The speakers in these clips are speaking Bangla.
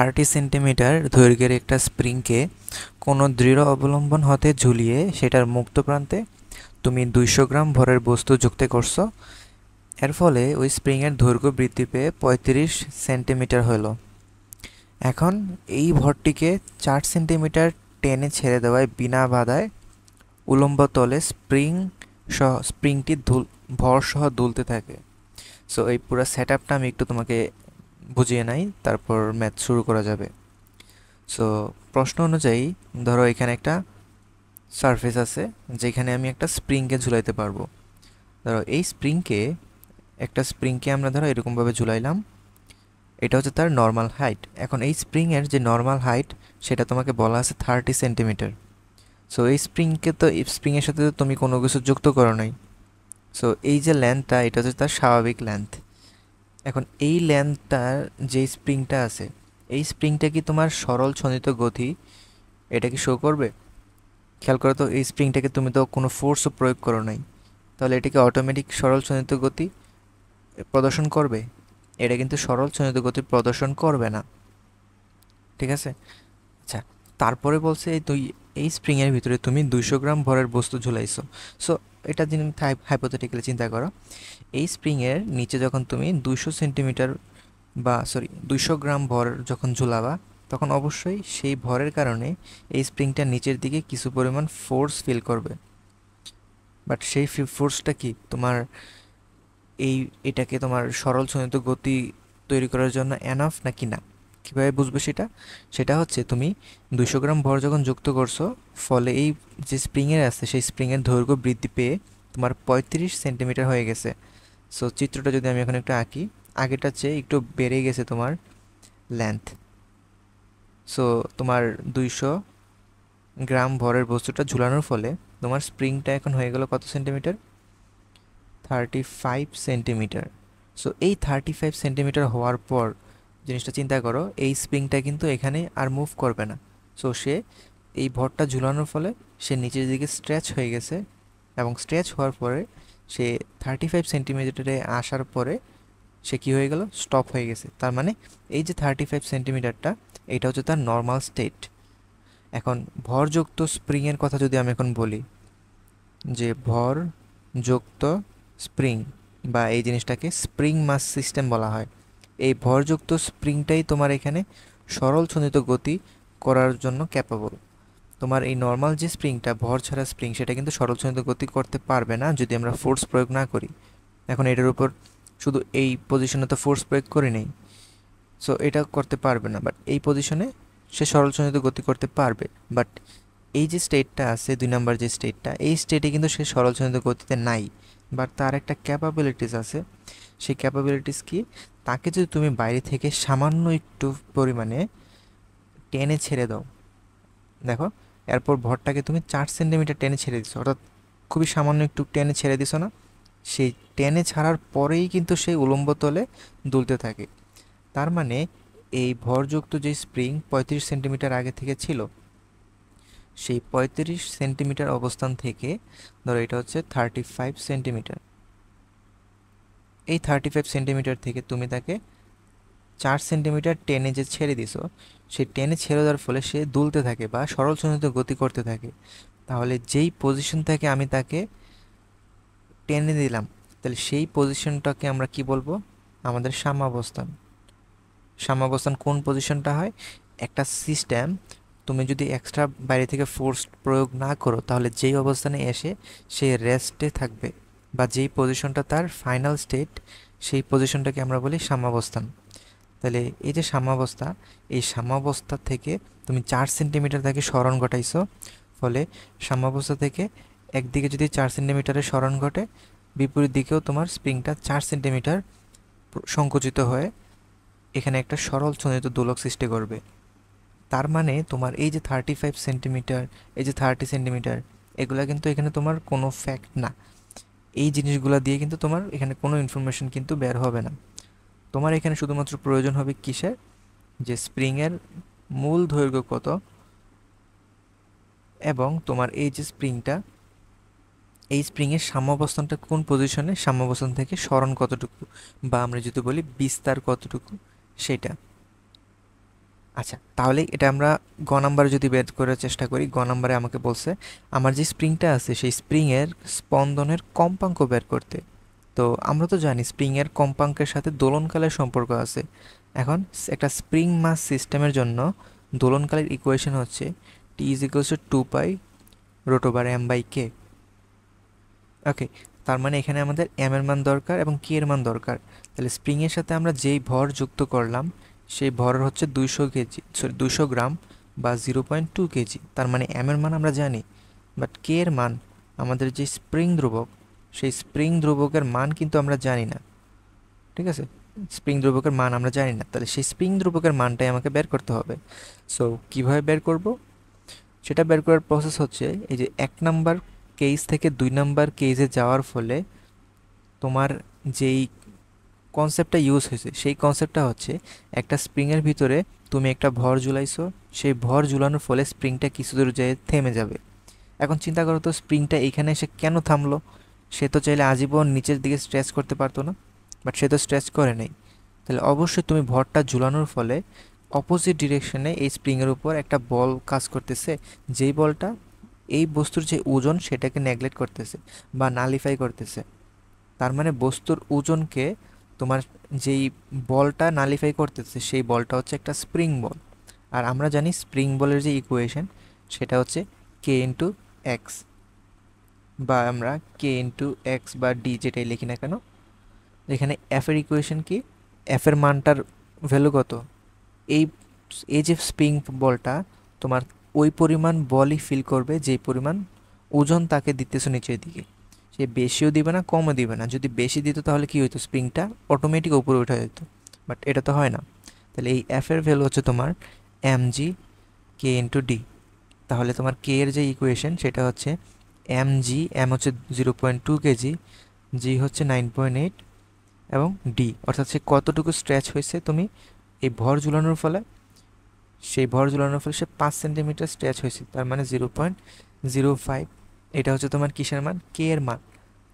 30 সেন্টিমিটার দৈর্ঘ্যের একটা স্প্রিংকে কোনো দৃঢ় অবলম্বন হতে ঝুলিয়ে সেটার মুক্ত প্রান্তে তুমি 200 গ্রাম ভরের বস্তু যুক্ত করছো। এর ফলে ওই স্প্রিংয়ের দৈর্ঘ্য বৃদ্ধি পেয়ে 35 সেন্টিমিটার হলো। এখন এই ভরটিকে 4 সেন্টিমিটার টেনে ছেড়ে দেওয়ায় বিনা বাধায় উলম্ব তলে স্প্রিংটি ভর সহ দুলতে থাকে। সো এই পুরো সেট আপটা আমি একটু তোমাকে বুঝিয়ে নাই, তারপর ম্যাথ শুরু করা যাবে। সো প্রশ্ন অনুযায়ী ধরো এখানে একটা সারফেস আছে যেখানে আমি একটা স্প্রিংকে ঝুলাইতে পারবো। ধরো এই স্প্রিংকে আমরা ধরো এরকমভাবে ঝুলাইলাম। এটা হচ্ছে তার নর্মাল হাইট। এখন এই স্প্রিংয়ের যে নর্মাল হাইট সেটা তোমাকে বলা আছে 30 সেন্টিমিটার। সো এই স্প্রিংয়ের সাথে তো তুমি কোনো কিছু যুক্ত করো নাই। সো এই যে লেন্থটা এটা হচ্ছে তার স্বাভাবিক লেন্থ। এখন এই লেন্থটার যে স্প্রিংটা আছে, এই স্প্রিংটা কি তোমার সরল ছন্দিত গতি এটা কি শো করবে? খেয়াল করো তো, এই স্প্রিংটাকে তুমি তো কোনো ফোর্সও প্রয়োগ করো নাই, তাহলে এটাকে অটোমেটিক সরল ছন্দিত গতি প্রদর্শন করবে? এটা কিন্তু সরল ছন্দিত গতি প্রদর্শন করবে না। ঠিক আছে? আচ্ছা, তারপরে বলছে এই স্প্রিংয়ের ভিতরে তুমি 200 গ্রাম ভরের বস্তু ঝুলাইছো। সো এটা যিনি হাইপোথেটিক্যালি চিন্তা করো, এই স্প্রিংয়ের নিচে যখন তুমি 200 গ্রাম ভর যখন ঝুলাবা, তখন অবশ্যই সেই ভরের কারণে এই স্প্রিংটা নিচের দিকে কিছু পরিমাণ ফোর্স ফিল করবে। বাট সেই ফোর্সটা কি তোমার এটাকে তোমার সরল ছন্দিত গতি তৈরি করার জন্য এনাফ নাকি না? কীভাবে বুঝবে সেটা? সেটা হচ্ছে তুমি 200 গ্রাম ভর যখন যুক্ত করছো, ফলে এই যে স্প্রিংয়ের আছে সেই স্প্রিংয়ের দৈর্ঘ্য বৃদ্ধি পেয়ে তোমার 35 সেন্টিমিটার হয়ে গেছে। সো চিত্রটা যদি আমি এখন একটু আঁকি, আগেটার চেয়ে একটু বেড়ে গেছে তোমার লেন্থ। সো তোমার 200 গ্রাম ভরের বস্তুটা ঝুলানোর ফলে তোমার স্প্রিংটা এখন হয়ে গেল কত সেন্টিমিটার? 35 সেন্টিমিটার। সো এই 35 সেন্টিমিটার হওয়ার পর জিনিসটা চিন্তা করো, এই স্প্রিংটা কিন্তু এখানে আর মুভ করবে না। সো সে এই ভরটা ঝুলানোর ফলে সে নিচের দিকে স্ট্রেচ হয়ে গেছে, এবং স্ট্রেচ হওয়ার পরে সে 35 সেন্টিমিটারে আসার পরে সে কী হয়ে গেল? স্টপ হয়ে গেছে। তার মানে এই যে 35 সেন্টিমিটারটা, এটা হচ্ছে তার নর্মাল স্টেট। এখন ভরযুক্ত স্প্রিংয়ের কথা যদি আমি এখন বলি, যে ভরযুক্ত স্প্রিং বা এই জিনিসটাকে স্প্রিং মাস সিস্টেম বলা হয়। এই ভরযুক্ত স্প্রিংটাই তোমার এখানে সরল ছন্দিত গতি করার জন্য ক্যাপাবল। তোমার এই নর্মাল যে স্প্রিংটা, ভর ছাড়া স্প্রিং, সেটা কিন্তু সরল ছন্দিত গতি করতে পারবে না যদি আমরা ফোর্স প্রয়োগ না করি। এখন এটার উপর শুধু এই পজিশনে তো ফোর্স প্রয়োগ করে নেই, সো এটা করতে পারবে না। বাট এই পজিশনে সে সরল ছন্দিত গতি করতে পারবে। বাট এই যে স্টেটটা আছে, 2 নাম্বার যে স্টেটটা, এই স্টেটে কিন্তু সে সরল ছন্দিত গতিতে নাই। বাট তার একটা ক্যাপাবিলিটিস আছে। সেই ক্যাপাবিলিটিস কি? তাকে যদি তুমি বাইরে থেকে সামান্য একটু পরিমাণে টেনে ছেড়ে দাও, দেখো এরপর ভরটাকে তুমি 4 সেন্টিমিটার টেনে ছেড়ে দিছো, অর্থাৎ খুবই সামান্য একটু টেনে ছেড়ে দিছো না? সেই টেনে ছাড়ার পরেই কিন্তু সেই উলম্ব তলে দুলতে থাকে। তার মানে এই ভরযুক্ত যে স্প্রিং 35 সেন্টিমিটার আগে থেকে ছিল, সেই 35 সেন্টিমিটার অবস্থান থেকে ধরো এটা হচ্ছে 35 সেন্টিমিটার, এই 35 সেন্টিমিটার থেকে তুমি তাকে 4 সেন্টিমিটার টেনে যে ছেড়ে দিছো, সেই টেনে ছেড়ে দেওয়ার ফলে সে দুলতে থাকে বা সরল ছন্দিত গতি করতে থাকে। তাহলে যেই পজিশন থেকে আমি তাকে টেনে দিলাম, তাহলে সেই পজিশনটাকে আমরা কি বলবো? আমাদের সাম্যাবস্থান। সাম্যাবস্থান কোন পজিশনটা হয়? একটা সিস্টেম তুমি যদি এক্সট্রা বাইরে থেকে ফোর্স প্রয়োগ না করো, তাহলে যেই অবস্থানে এসে সে রেস্টে থাকবে বা যেই পজিশনটা তার ফাইনাল স্টেট, সেই পজিশনটাকে আমরা বলি সাম্যাবস্থান। তাহলে এই যে সাম্যাবস্থা, এই সাম্যাবস্থা থেকে তুমি 4 সেন্টিমিটার তাকে সরণ ঘটাইছো, ফলে সাম্যাবস্থা থেকে একদিকে যদি 4 সেন্টিমিটারের সরণ ঘটে, বিপরীত দিকেও তোমার স্প্রিংটা 4 সেন্টিমিটার সংকুচিত হয়ে এখানে একটা সরল ছন্দিত দোলক সৃষ্টি করবে। তার মানে তোমার এই যে 35 সেন্টিমিটার, এই যে 30 সেন্টিমিটার, এগুলা কিন্তু এখানে তোমার কোনো ফ্যাক্ট না। এই জিনিসগুলো দিয়ে কিন্তু তোমার এখানে কোনো ইনফরমেশন কিন্তু বের হবে না। তোমার এখানে শুধুমাত্র প্রয়োজন হবে কিসের? যে স্প্রিংয়ের মূল দৈর্ঘ্য কত, এবং তোমার এই যে স্প্রিংটা, এই স্প্রিংয়ের সাম্যাবস্থানটা কোন পজিশনে, সাম্যাবস্থান থেকে সরণ কতটুকু, বা আমরা যদি বলি বিস্তার কতটুকু, সেটা। আচ্ছা, তাহলে এটা আমরা গ নাম্বারে যদি বের করার চেষ্টা করি, গ নাম্বারে আমাকে বলছে আমার যে স্প্রিংটা আছে সেই স্প্রিংয়ের স্পন্দনের কম্পাঙ্ক বের করতে। তো আমরা তো জানি স্প্রিংয়ের কম্পাঙ্কের সাথে দোলনকালের সম্পর্ক আছে। এখন একটা স্প্রিং মাস সিস্টেমের জন্য দোলনকালের ইকুয়েশন হচ্ছে T is equals to 2 pi root over m by k. Okay, তার মানে এখানে আমাদের এম এর মান দরকার এবং কে এর মান দরকার। তাহলে স্প্রিংয়ের সাথে আমরা যেই ভর যুক্ত করলাম সেই ভর হচ্ছে 200 কেজি, সরি 200 গ্রাম বা 0.2 কেজি। তার মানে এম এর মান আমরা জানি, বাট কে এর মান, আমাদের যে স্প্রিং ধ্রুবক, সেই স্প্রিং ধ্রুবকের মান কিন্তু আমরা জানি না। ঠিক আছে, স্প্রিং ধ্রুবকের মান আমরা জানি না, তাহলে সেই স্প্রিং ধ্রুবকের মানটাই আমাকে বের করতে হবে। সো কীভাবে বের করব, সেটা বের করার প্রসেস হচ্ছে এই যে 1 নাম্বার কেস থেকে 2 নাম্বার কেসে যাওয়ার ফলে তোমার যেই কনসেপ্টটা ইউজ হয়েছে সেই কনসেপ্টটা হচ্ছে একটা স্প্রিংয়ের ভিতরে তুমি একটা ভর ঝুলাইছো, সেই ভর ঝুলানোর ফলে স্প্রিংটা কিছু দূর যেয়ে থেমে যাবে। এখন চিন্তা করো তো স্প্রিংটা এখানে এসে কেন থামলো? সে তো চাইলে আজীবন নিচের দিকে স্ট্রেচ করতে পারতো না, বাট সে তো স্ট্রেচ করে নেই। তাহলে অবশ্যই তুমি ভরটা ঝুলানোর ফলে অপোজিট ডিরেকশনে এই স্প্রিংয়ের উপর একটা বল কাজ করতেছে, যেই বলটা এই বস্তুর যে ওজন সেটাকে নেগলেক্ট করতেছে বা নালিফাই করতেছে। তার মানে বস্তুর ওজনকে তোমার যেই বলটা নালিফাই করতেছে সেই বলটা হচ্ছে একটা স্প্রিং বল। আর আমরা জানি স্প্রিং বলের যে ইকুয়েশন সেটা হচ্ছে কে ইন্টু এক্স, বা আমরা কে ইন্টু এক্স বা ডি যেটাই লিখি না কেন, এখানে এফ এর ইকুয়েশন কি, এফ এর মানটার ভ্যালু কত, এই এই যে স্প্রিং বলটা তোমার ওই পরিমাণ বলই ফিল করবে যেই পরিমাণ ওজন তাকে দিতেছো নিচের দিকে। সে বেশিও দিবে না কমও দিবে না, যদি বেশি দিত তাহলে কি হইতো, স্প্রিংটা অটোমেটিক উপরে উঠে যেত, বাট এটা তো হয় না। তাহলে এই এফ এর ভ্যালু হচ্ছে তোমার এম জি কে ইন্টু ডি। তাহলে তোমার কে এর যে ইকুয়েশন সেটা হচ্ছে এম জি, এম হচ্ছে 0.2 কেজি, জি হচ্ছে 9.8, এবং ডি অর্থাৎ সে কতটুকু স্ট্রেচ হয়েছে তুমি এই ভর ঝুলানোর ফলে, সেই ভর ঝুলানোর ফলে সে 5 সেন্টিমিটার স্ট্রেচ হয়েছে, তার মানে 0.05। এটা হচ্ছে তোমার কিসের মান, কে এর মান।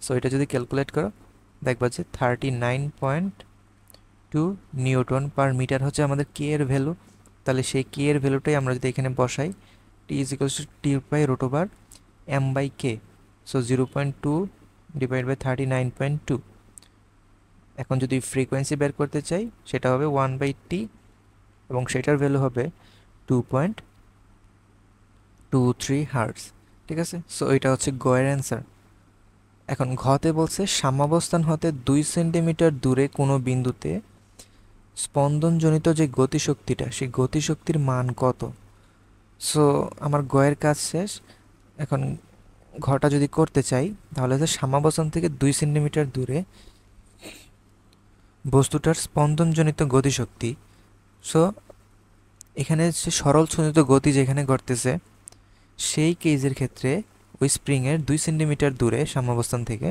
সো এটা যদি ক্যালকুলেট করো দেখবা যে 39.2 নিউটন পার মিটার হচ্ছে আমাদের কে এর ভ্যালু। তাহলে সেই কে এর ভ্যালুটাই আমরা যদি এখানে বসাই, T is equals to T by root over m by k. So 0.2 divide by 39.2। এখন যদি ফ্রিকোয়েন্সি বের করতে চাই সেটা হবে 1/t, এবং সেটার ভ্যালু হবে 2.23 হার্টজ। ঠিক আছে, সো এটা হচ্ছে গয়ের অ্যান্সার। এখন ঘতে বলছে সাম্যাবস্থান হতে 2 সেন্টিমিটার দূরে কোনো বিন্দুতে স্পন্দনজনিত যে গতিশক্তিটা সেই গতিশক্তির মান কত। সো আমার গয়ের কাজ শেষ। এখন ঘটা যদি করতে চাই তাহলে হচ্ছে সাম্যাবস্থান থেকে 2 সেন্টিমিটার দূরে বস্তুটার স্পন্দনজনিত গতিশক্তি। সো এখানে সে সরল স্পন্দিত গতি যেখানে ঘটতেছে সেই কেজের ক্ষেত্রে ওই স্প্রিংয়ের 2 সেন্টিমিটার দূরে সাম্যাবস্থান থেকে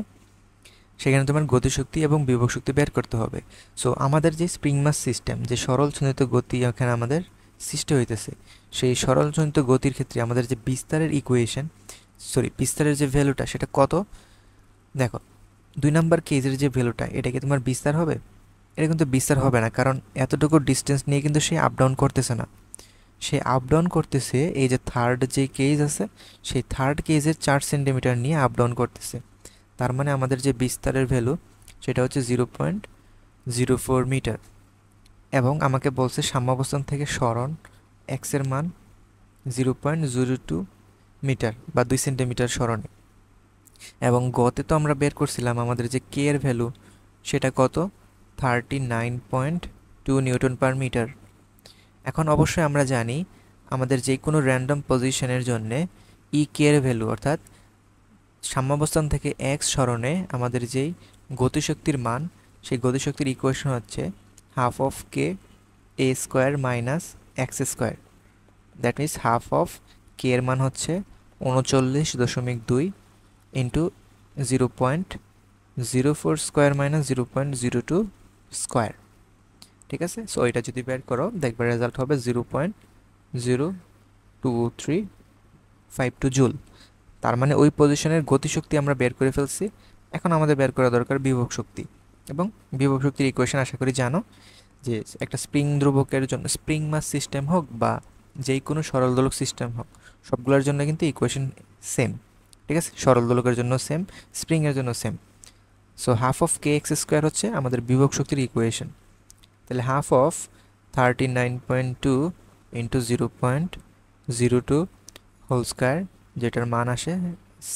সেখানে তোমার গতিশক্তি এবং বিভব শক্তি বের করতে হবে। সো আমাদের যে স্প্রিং মাস সিস্টেম, যে সরল স্পন্দিত গতি এখানে আমাদের সৃষ্টি হইতেছে, সেই সরল স্পন্দিত গতির ক্ষেত্রে আমাদের যে বিস্তারের ইকুয়েশন, সরি বিস্তারের যে ভ্যালুটা সেটা কত, দেখো 2 নাম্বার কেজের যে ভ্যালুটা এটা কি তোমার বিস্তার হবে? এটা কিন্তু বিস্তার হবে না, কারণ এতটুকু ডিস্টেন্স নিয়ে কিন্তু সে আপ ডাউন করতেছে না, সে আপ ডাউন করতেছে এই যে থার্ড যে কেজ আছে সেই থার্ড কেজের 4 সেন্টিমিটার নিয়ে আপ ডাউন করতেছে। তার মানে আমাদের যে বিস্তারের ভ্যালু সেটা হচ্ছে 0.04 মিটার, এবং আমাকে বলছে সাম্যাবস্থান থেকে সরণ এক্সের মান 0.02 মিটার বা 2 সেন্টিমিটার সরণে। এবং গতে তো আমরা বের করছিলাম আমাদের যে কে এর ভ্যালু সেটা কত, 39.2 নিউটন পার মিটার। এখন অবশ্যই আমরা জানি আমাদের যে কোনো র্যান্ডম পজিশনের জন্যে ই কে এর ভ্যালু অর্থাৎ সাম্যাবস্থান থেকে এক্স সরণে আমাদের যেই গতিশক্তির মান সেই গতিশক্তির ইকুয়েশন হচ্ছে half of k a square minus x square. That means half of k এর মান হচ্ছে 39.2 ইন্টু 0.04 স্কোয়ার মাইনাস 0.02 স্কোয়ার। ঠিক আছে, সো এটা যদি বের করো দেখবে রেজাল্ট হবে 0.02352 জুল। তার মানে ওই পজিশনের গতিশক্তি আমরা বের করে ফেলছি। এখন আমাদের বের করা দরকার বিভব শক্তি, এবং বিভব শক্তির ইকুয়েশন আশা করি জানো যে একটা স্প্রিং ধ্রুবকের জন্য স্প্রিং মাস সিস্টেম হোক বা যেই কোনো সরল দোলক সিস্টেম হোক, সবগুলোর জন্য কিন্তু ইকুয়েশন সেম। ঠিক আছে, সরল দোলকের জন্য সেম, স্প্রিংয়ের জন্য same. So half of K x square হচ্ছে আমাদের বিভব শক্তির ইকুয়েশন। তাহলে half of 39.2 into 0.02 whole square, যেটার মান আসে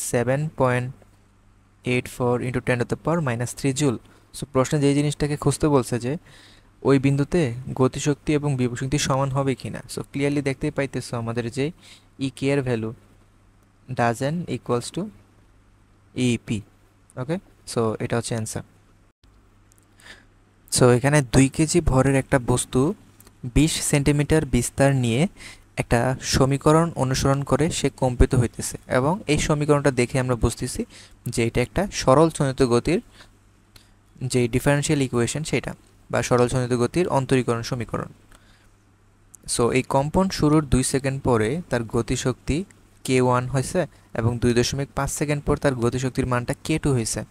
7.84 ইন্টু 10⁻³ জুল। সো প্রশ্নে যেই জিনিসটাকে খুঁজতে বলছে যে ওই বিন্দুতে গতিশক্তি এবং বিভব শক্তি সমান হবে কিনা। সো ক্লিয়ারলি দেখতেই পাইতেছো আমাদের যে ই কে এর value doesn't equals to EP. Okay, so এটা হচ্ছে অ্যান্সার। সো এখানে 2 কেজি ভরের একটা বস্তু 20 সেন্টিমিটার বিস্তার নিয়ে একটা সমীকরণ অনুসরণ করে সে কম্পিত হইতেছে, এবং এই সমীকরণটা দেখে আমরা বুঝতেছি যে এটা একটা সরল চলন্ত গতির যে ডিফারেনশিয়াল ইকুয়েশন সেটা, বা সরল চলন্ত গতির অন্তরীকরণ সমীকরণ। সো এই কম্পন শুরুর 2 সেকেন্ড পরে তার গতিশক্তি k1 হয়েছে, এবং 2.5 সেকেন্ড পর তার গতিশক্তির মানটা k2 হয়েছে।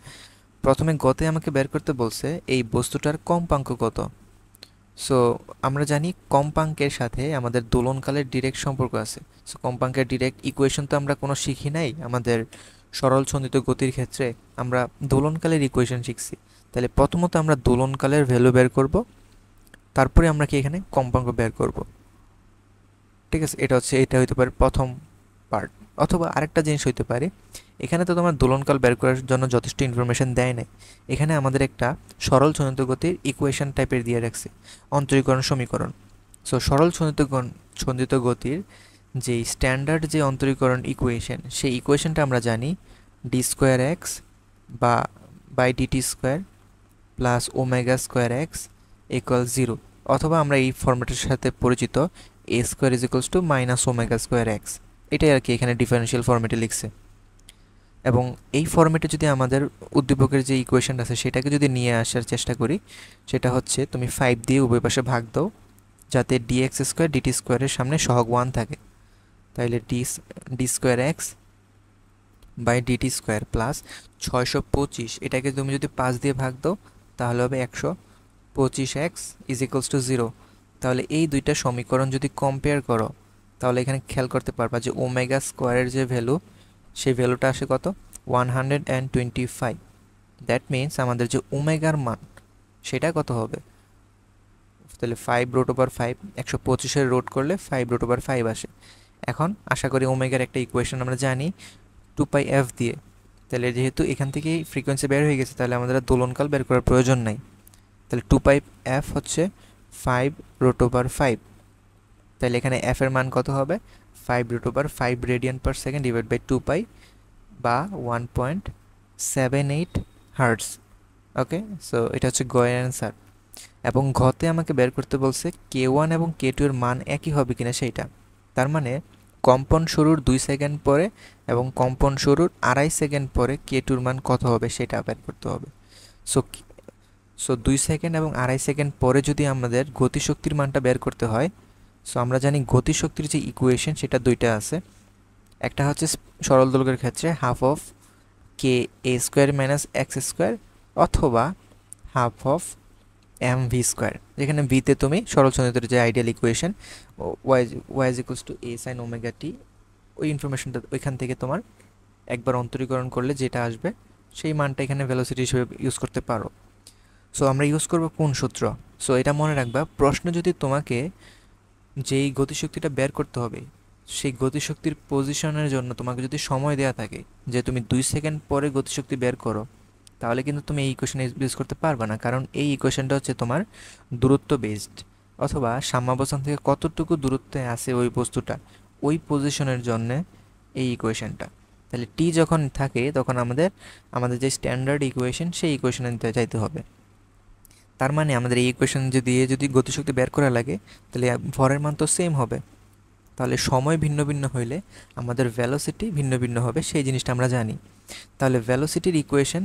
প্রথমে গতে আমাকে বের করতে বলছে এই বস্তুটার কম্পাঙ্ক কত। সো আমরা জানি কম্পাঙ্কের সাথে আমাদের দোলনকালের ডিরেক্ট সম্পর্ক আছে। সো কম্পাঙ্কের ডিরেক্ট ইকুয়েশন তো আমরা কোনো শিখি নাই আমাদের সরল ছন্দিত গতির ক্ষেত্রে, আমরা দোলনকালের ইকুয়েশন শিখছি। তাহলে প্রথমত আমরা দোলনকালের ভ্যালু বের করব, তারপরে আমরা কি এখানে কম্পাঙ্ক বের করব। ঠিক আছে, এটা হইতে পারে প্রথম পার্ট। অথবা আরেকটা জিনিস হইতে পারে, এখানে তো তোমার দোলনকাল বের করার জন্য যথেষ্ট ইনফরমেশন দেয় নাই, এখানে আমাদের একটা সরল ছন্দিত গতির ইকুয়েশন টাইপের দিয়ে রাখছে, অন্তরীকরণ সমীকরণ। সো সরল ছন্দিত গতির যেই স্ট্যান্ডার্ড যে অন্তরীকরণ ইকুয়েশন, সেই ইকুয়েশনটা আমরা জানি ডি স্কোয়ার এক্স বা by DT square plus omega square x equal 0, অথবা আমরা এই ফর্মেটের সাথে পরিচিত a square is equals to minus omega square x. এটাই আর কি এখানে ডিফারেন্সিয়াল ফর্মেটে লিখছে। এবং এই ফর্মেটে যদি আমাদের উদ্দীপকের যে ইকুয়েশন আছে সেটাকে যদি নিয়ে আসার চেষ্টা করি, সেটা হচ্ছে তুমি 5 দিয়ে উভয় পাশে ভাগ দাও, যাতে ডিএক্স স্কোয়ার ডিটি স্কোয়ারের সামনে সহগ 1 থাকে। তাইলে D square X by DT square plus 625, এটাকে তুমি যদি 5 দিয়ে ভাগ দাও তাহলে হবে 125x ইজ ইকুয়ালস টু 0। তাহলে এই দুইটা সমীকরণ যদি কম্পেয়ার করো, তাহলে এখানে খেয়াল করতে পারবা যে ওমেগা স্কোয়ারের যে ভ্যালু, সেই ভ্যালুটা আসে কত 125। দ্যাট মিন্স আমাদের যে ওমেগার মান সেটা কত হবে, তাহলে 5√5, 125-এর রুট করলে 5√5 আসে। এখন আশা করি ওমেগার একটা ইকুয়েশন আমরা জানি 2πf দিয়ে। তাহলে যেহেতু এখান থেকেই ফ্রিকোয়েন্সি বের হয়ে গেছে, তাহলে আমাদের দোলনকাল বের করার প্রয়োজন নাই। তাহলে 2πf হচ্ছে 5√5। তাহলে এখানে f এর মান কত হবে 5√5 radian per second divide by 2π, বা 1.78 হার্টজ। ওকে, সো এটা হচ্ছে গয়ের অ্যান্সার। এবং ঘতে আমাকে বের করতে বলছে k1 এবং k2 এর মান একই হবে কিনা সেইটা। তার মানে কম্পন শুরুর 2 সেকেন্ড পরে এবং কম্পন শুরুর 2.5 সেকেন্ড পরে k2 এর মান কত হবে সেটা বের করতে হবে। সো সো 2 সেকেন্ড এবং 2.5 সেকেন্ড পরে যদি আমাদের গতিশক্তির মানটা বের করতে হয়, সো আমরা জানি গতিশক্তির যে ইকুয়েশন সেটা দুইটা আছে। একটা হচ্ছে সরল দোলকের ক্ষেত্রে half of k a square minus x square, অথবা half of m v square, যেখানে ভিতে তুমি সরল ছন্দিতের যে ideal equation y is equals to a sine omega t, ওই ইনফরমেশনটা ওইখান থেকে তোমার একবার অন্তরীকরণ করলে যেটা আসবে সেই মানটা এখানে ভেলোসিটি হিসেবে ইউজ করতে পারো। সো আমরা ইউজ করব কোন সূত্র। সো এটা মনে রাখবা, প্রশ্ন যদি তোমাকে যেই গতিশক্তিটা বের করতে হবে সেই গতিশক্তির পজিশনের জন্য তোমাকে যদি সময় দেওয়া থাকে যে তুমি 2 সেকেন্ড পরে গতিশক্তি বের করো, তাহলে কিন্তু তুমি এই ইকুয়েশন ইউজ করতে পারবে না, কারণ এই ইকুয়েশনটা হচ্ছে তোমার দূরত্ব বেসড, অথবা সাম্যাবস্থান থেকে কতটুকু দূরত্বে আছে ওই বস্তুটা, ওই পজিশনের জন্য এই ইকুয়েশনটা। তাহলে টি যখন থাকে তখন আমাদের যে স্ট্যান্ডার্ড ইকুয়েশন সেই ইকুয়েশনে যাইতে হবে। তার মানে আমাদের এই ইকুয়েশন যদি গতিশক্তি বের করা লাগে, তাহলে ভরের মান তো সেম হবে। তাহলে সময় ভিন্ন ভিন্ন হইলে আমাদের ভেলোসিটি ভিন্ন ভিন্ন হবে, সেই জিনিসটা আমরা জানি। তাহলে ভেলোসিটির ইকুয়েশন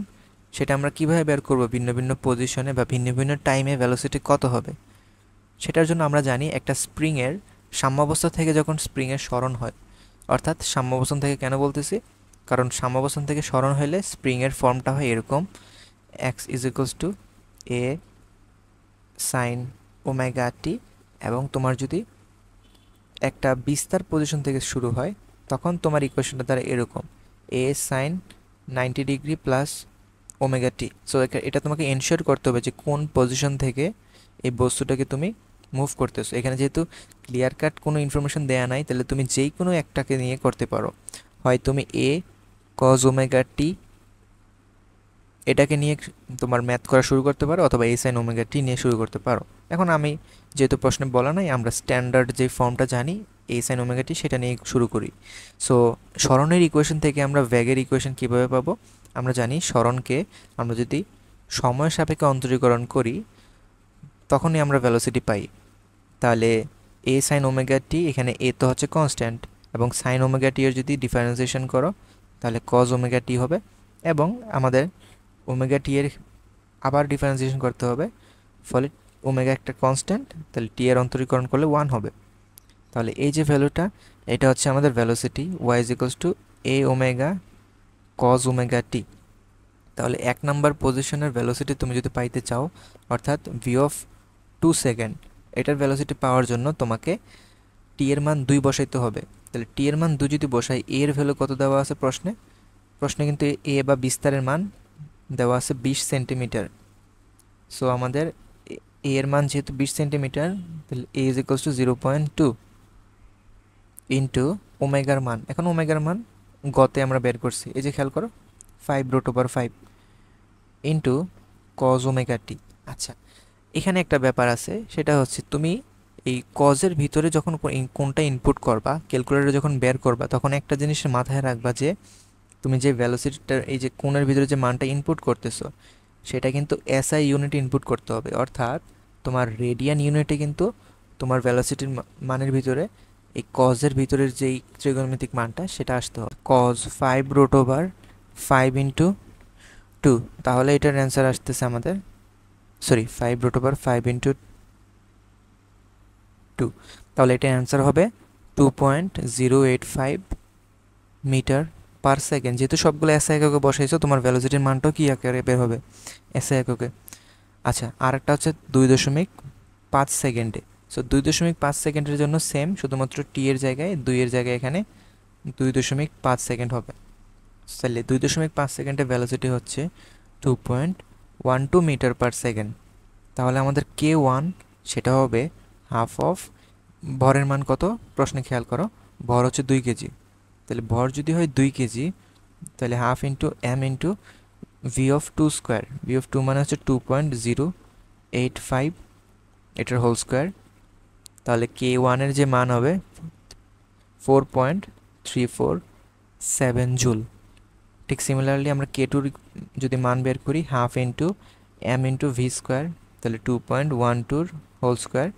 সেটা আমরা কিভাবে বের করব, ভিন্ন ভিন্ন পজিশনে বা ভিন্ন ভিন্ন টাইমে ভেলোসিটি কত হবে সেটার জন্য আমরা জানি একটা স্প্রিংয়ের সাম্যাবস্থা থেকে যখন স্প্রিংয়ের সরণ হয়, অর্থাৎ সাম্যাবস্থান থেকে কেন বলতেছি, কারণ সাম্যাবস্থান থেকে সরণ হলে স্প্রিংয়ের ফর্মটা হয় এরকম, x is equals to a sine omega t, এবং তোমার যদি একটা বিস্তার পজিশন থেকে শুরু হয় তখন তোমার ইকুয়েশনটা দ্বারা এরকম এ sign 90 degree plus omega t. So এটা তোমাকে এনশিওর করতে হবে যে কোন পজিশন থেকে এই বস্তুটাকে তুমি মুভ করতেছো। এখানে যেহেতু ক্লিয়ার কাট কোনো ইনফরমেশন দেয়া নাই, তাহলে তুমি যেই কোনো একটাকে নিয়ে করতে পারো। হয় তুমি এ কজ ওমেগা টি এটাকে নিয়ে তোমার ম্যাথ করা শুরু করতে পারো, অথবা এ সাইন ওমেগা টি নিয়ে শুরু করতে পারো। এখন আমি যেহেতু প্রশ্নে বলা নাই, আমরা স্ট্যান্ডার্ড যে ফর্মটা জানি এ সাইন ওমেগা টি সেটা নিয়ে শুরু করি। সো সরণের ইকুয়েশন থেকে আমরা ভ্যাগের ইকুয়েশন কীভাবে পাবো? আমরা জানি সরণকে আমরা যদি সময় সাপেক্ষে অন্তরীকরণ করি তখনই আমরা ভেলোসিটি পাই। তাহলে এ সাইন ওমেগা টি, এখানে এ তো হচ্ছে কনস্ট্যান্ট, এবং সাইন ওমেগা টি এর যদি ডিফারেন্সিয়েশন করো তাহলে কজ ওমেগা টি হবে, এবং আমাদের ওমেগা টি এর আবার ডিফারেন্সিয়েশন করতে হবে, ফলে ওমেগা একটা কনস্ট্যান্ট, তাহলে টি এর অন্তরীকরণ করলে 1 হবে। তাহলে এই যে ভ্যালুটা, এটা হচ্ছে আমাদের velocity y is equals to a omega cos omega t. তাহলে 1 নাম্বার পজিশনের ভেলোসিটি তুমি যদি পাইতে চাও, অর্থাৎ ভি অফ 2 সেকেন্ড, এটার ভেলোসিটি পাওয়ার জন্য তোমাকে টি এর মান 2 বসাইতে হবে। তাহলে টি এর মান 2 যদি বসাই, এ এর ভ্যালু কত দেওয়া আছে প্রশ্নে কিন্তু এ বা বিস্তারের মান দেওয়া আছে 20 সেন্টিমিটার। সো আমাদের এ এর মান যেহেতু 20 সেন্টিমিটার, তাহলে এ ইজ ইকুয়ালস টু 0.2 ইন্টু ওমেগার মান। এখন ওমেগার মান গতে আমরা বের করছি, এই যে খেয়াল করো 5√5 ইন্টু কজ ওমেগা টি। আচ্ছা, এখানে একটা ব্যাপার আছে, সেটা হচ্ছে তুমি এই কজের ভিতরে যখন কোনটা ইনপুট করবা, ক্যালকুলেটরে যখন বের করবা, তখন একটা জিনিসের মাথায় রাখবা যে তুমি যে ভেলোসিটিটার এই যে কোণের ভিতরে যে মানটা ইনপুট করতেছো সেটা কিন্তু এসআই ইউনিট ইনপুট করতে হবে, অর্থাৎ তোমার রেডিয়ান ইউনিটে কিন্তু তোমার ভেলোসিটির মানের ভিতরে এই কজের ভিতরের যেই ট্রিগোনোমেট্রিক মানটা সেটা আসতে হবে। কজ 5√5 ইন্টু 2, তাহলে এটার অ্যান্সার আসতেছে আমাদের, সরি 5√5 ইন্টু 2, তাহলে এটার অ্যান্সার হবে 2.085 মিটার পার সেকেন্ড। যেহেতু সবগুলো এসআই এককে বসাইছো, তোমার ভেলোসিটির মানটাও কি আকারে বের হবে? এসআই এককে। আচ্ছা, আর একটা হচ্ছে 2.5 সেকেন্ডে। সো 2.5 সেকেন্ডের জন্য সেম, শুধুমাত্র টি এর জায়গায় 2 এর জায়গায় এখানে 2.5 সেকেন্ড হবে। তাহলে 2.5 সেকেন্ডে ভেলোসিটি হচ্ছে 2.12 মিটার পার সেকেন্ড। তাহলে আমাদের K1 সেটা হবে হাফ অফ, ভরের মান কত প্রশ্নে খেয়াল করো, ভর হচ্ছে 2 কেজি। তাহলে ভর যদি হয় 2 কেজি, তাহলে half into M into V of 2 square. V of 2 মানে হচ্ছে 2.085, এটার হোল স্কোয়ার। তাহলে K1 এর যে মান হবে 4.347 জুল। ঠিক সিমিলারলি আমরা K2 যদি মান বের করি, half into M into V square, তাহলে 2.12 হোল স্কোয়ার,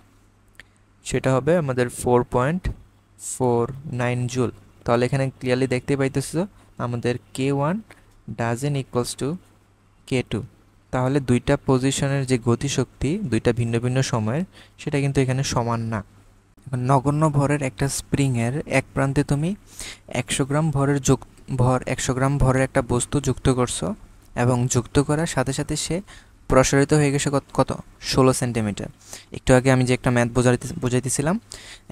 সেটা হবে আমাদের 4.49 জুল। তাহলে এখানে ক্লিয়ারলি দেখতে পাইতেছো আমাদের K1 doesn't equals to K2। তাহলে দুইটা পজিশনের যে গতিশক্তি দুইটা ভিন্ন ভিন্ন সময়ের, সেটা কিন্তু এখানে সমান না। নগণ্য ভরের একটা স্প্রিংয়ের এক প্রান্তে তুমি 100 গ্রাম ভরের 100 গ্রাম ভরের একটা বস্তু যুক্ত করছো, এবং যুক্ত করার সাথে সাথে সে প্রসারিত হয়ে গেছে কত 16 সেন্টিমিটার। একটু আগে আমি যে একটা ম্যাথ বোঝাইতেছিলাম,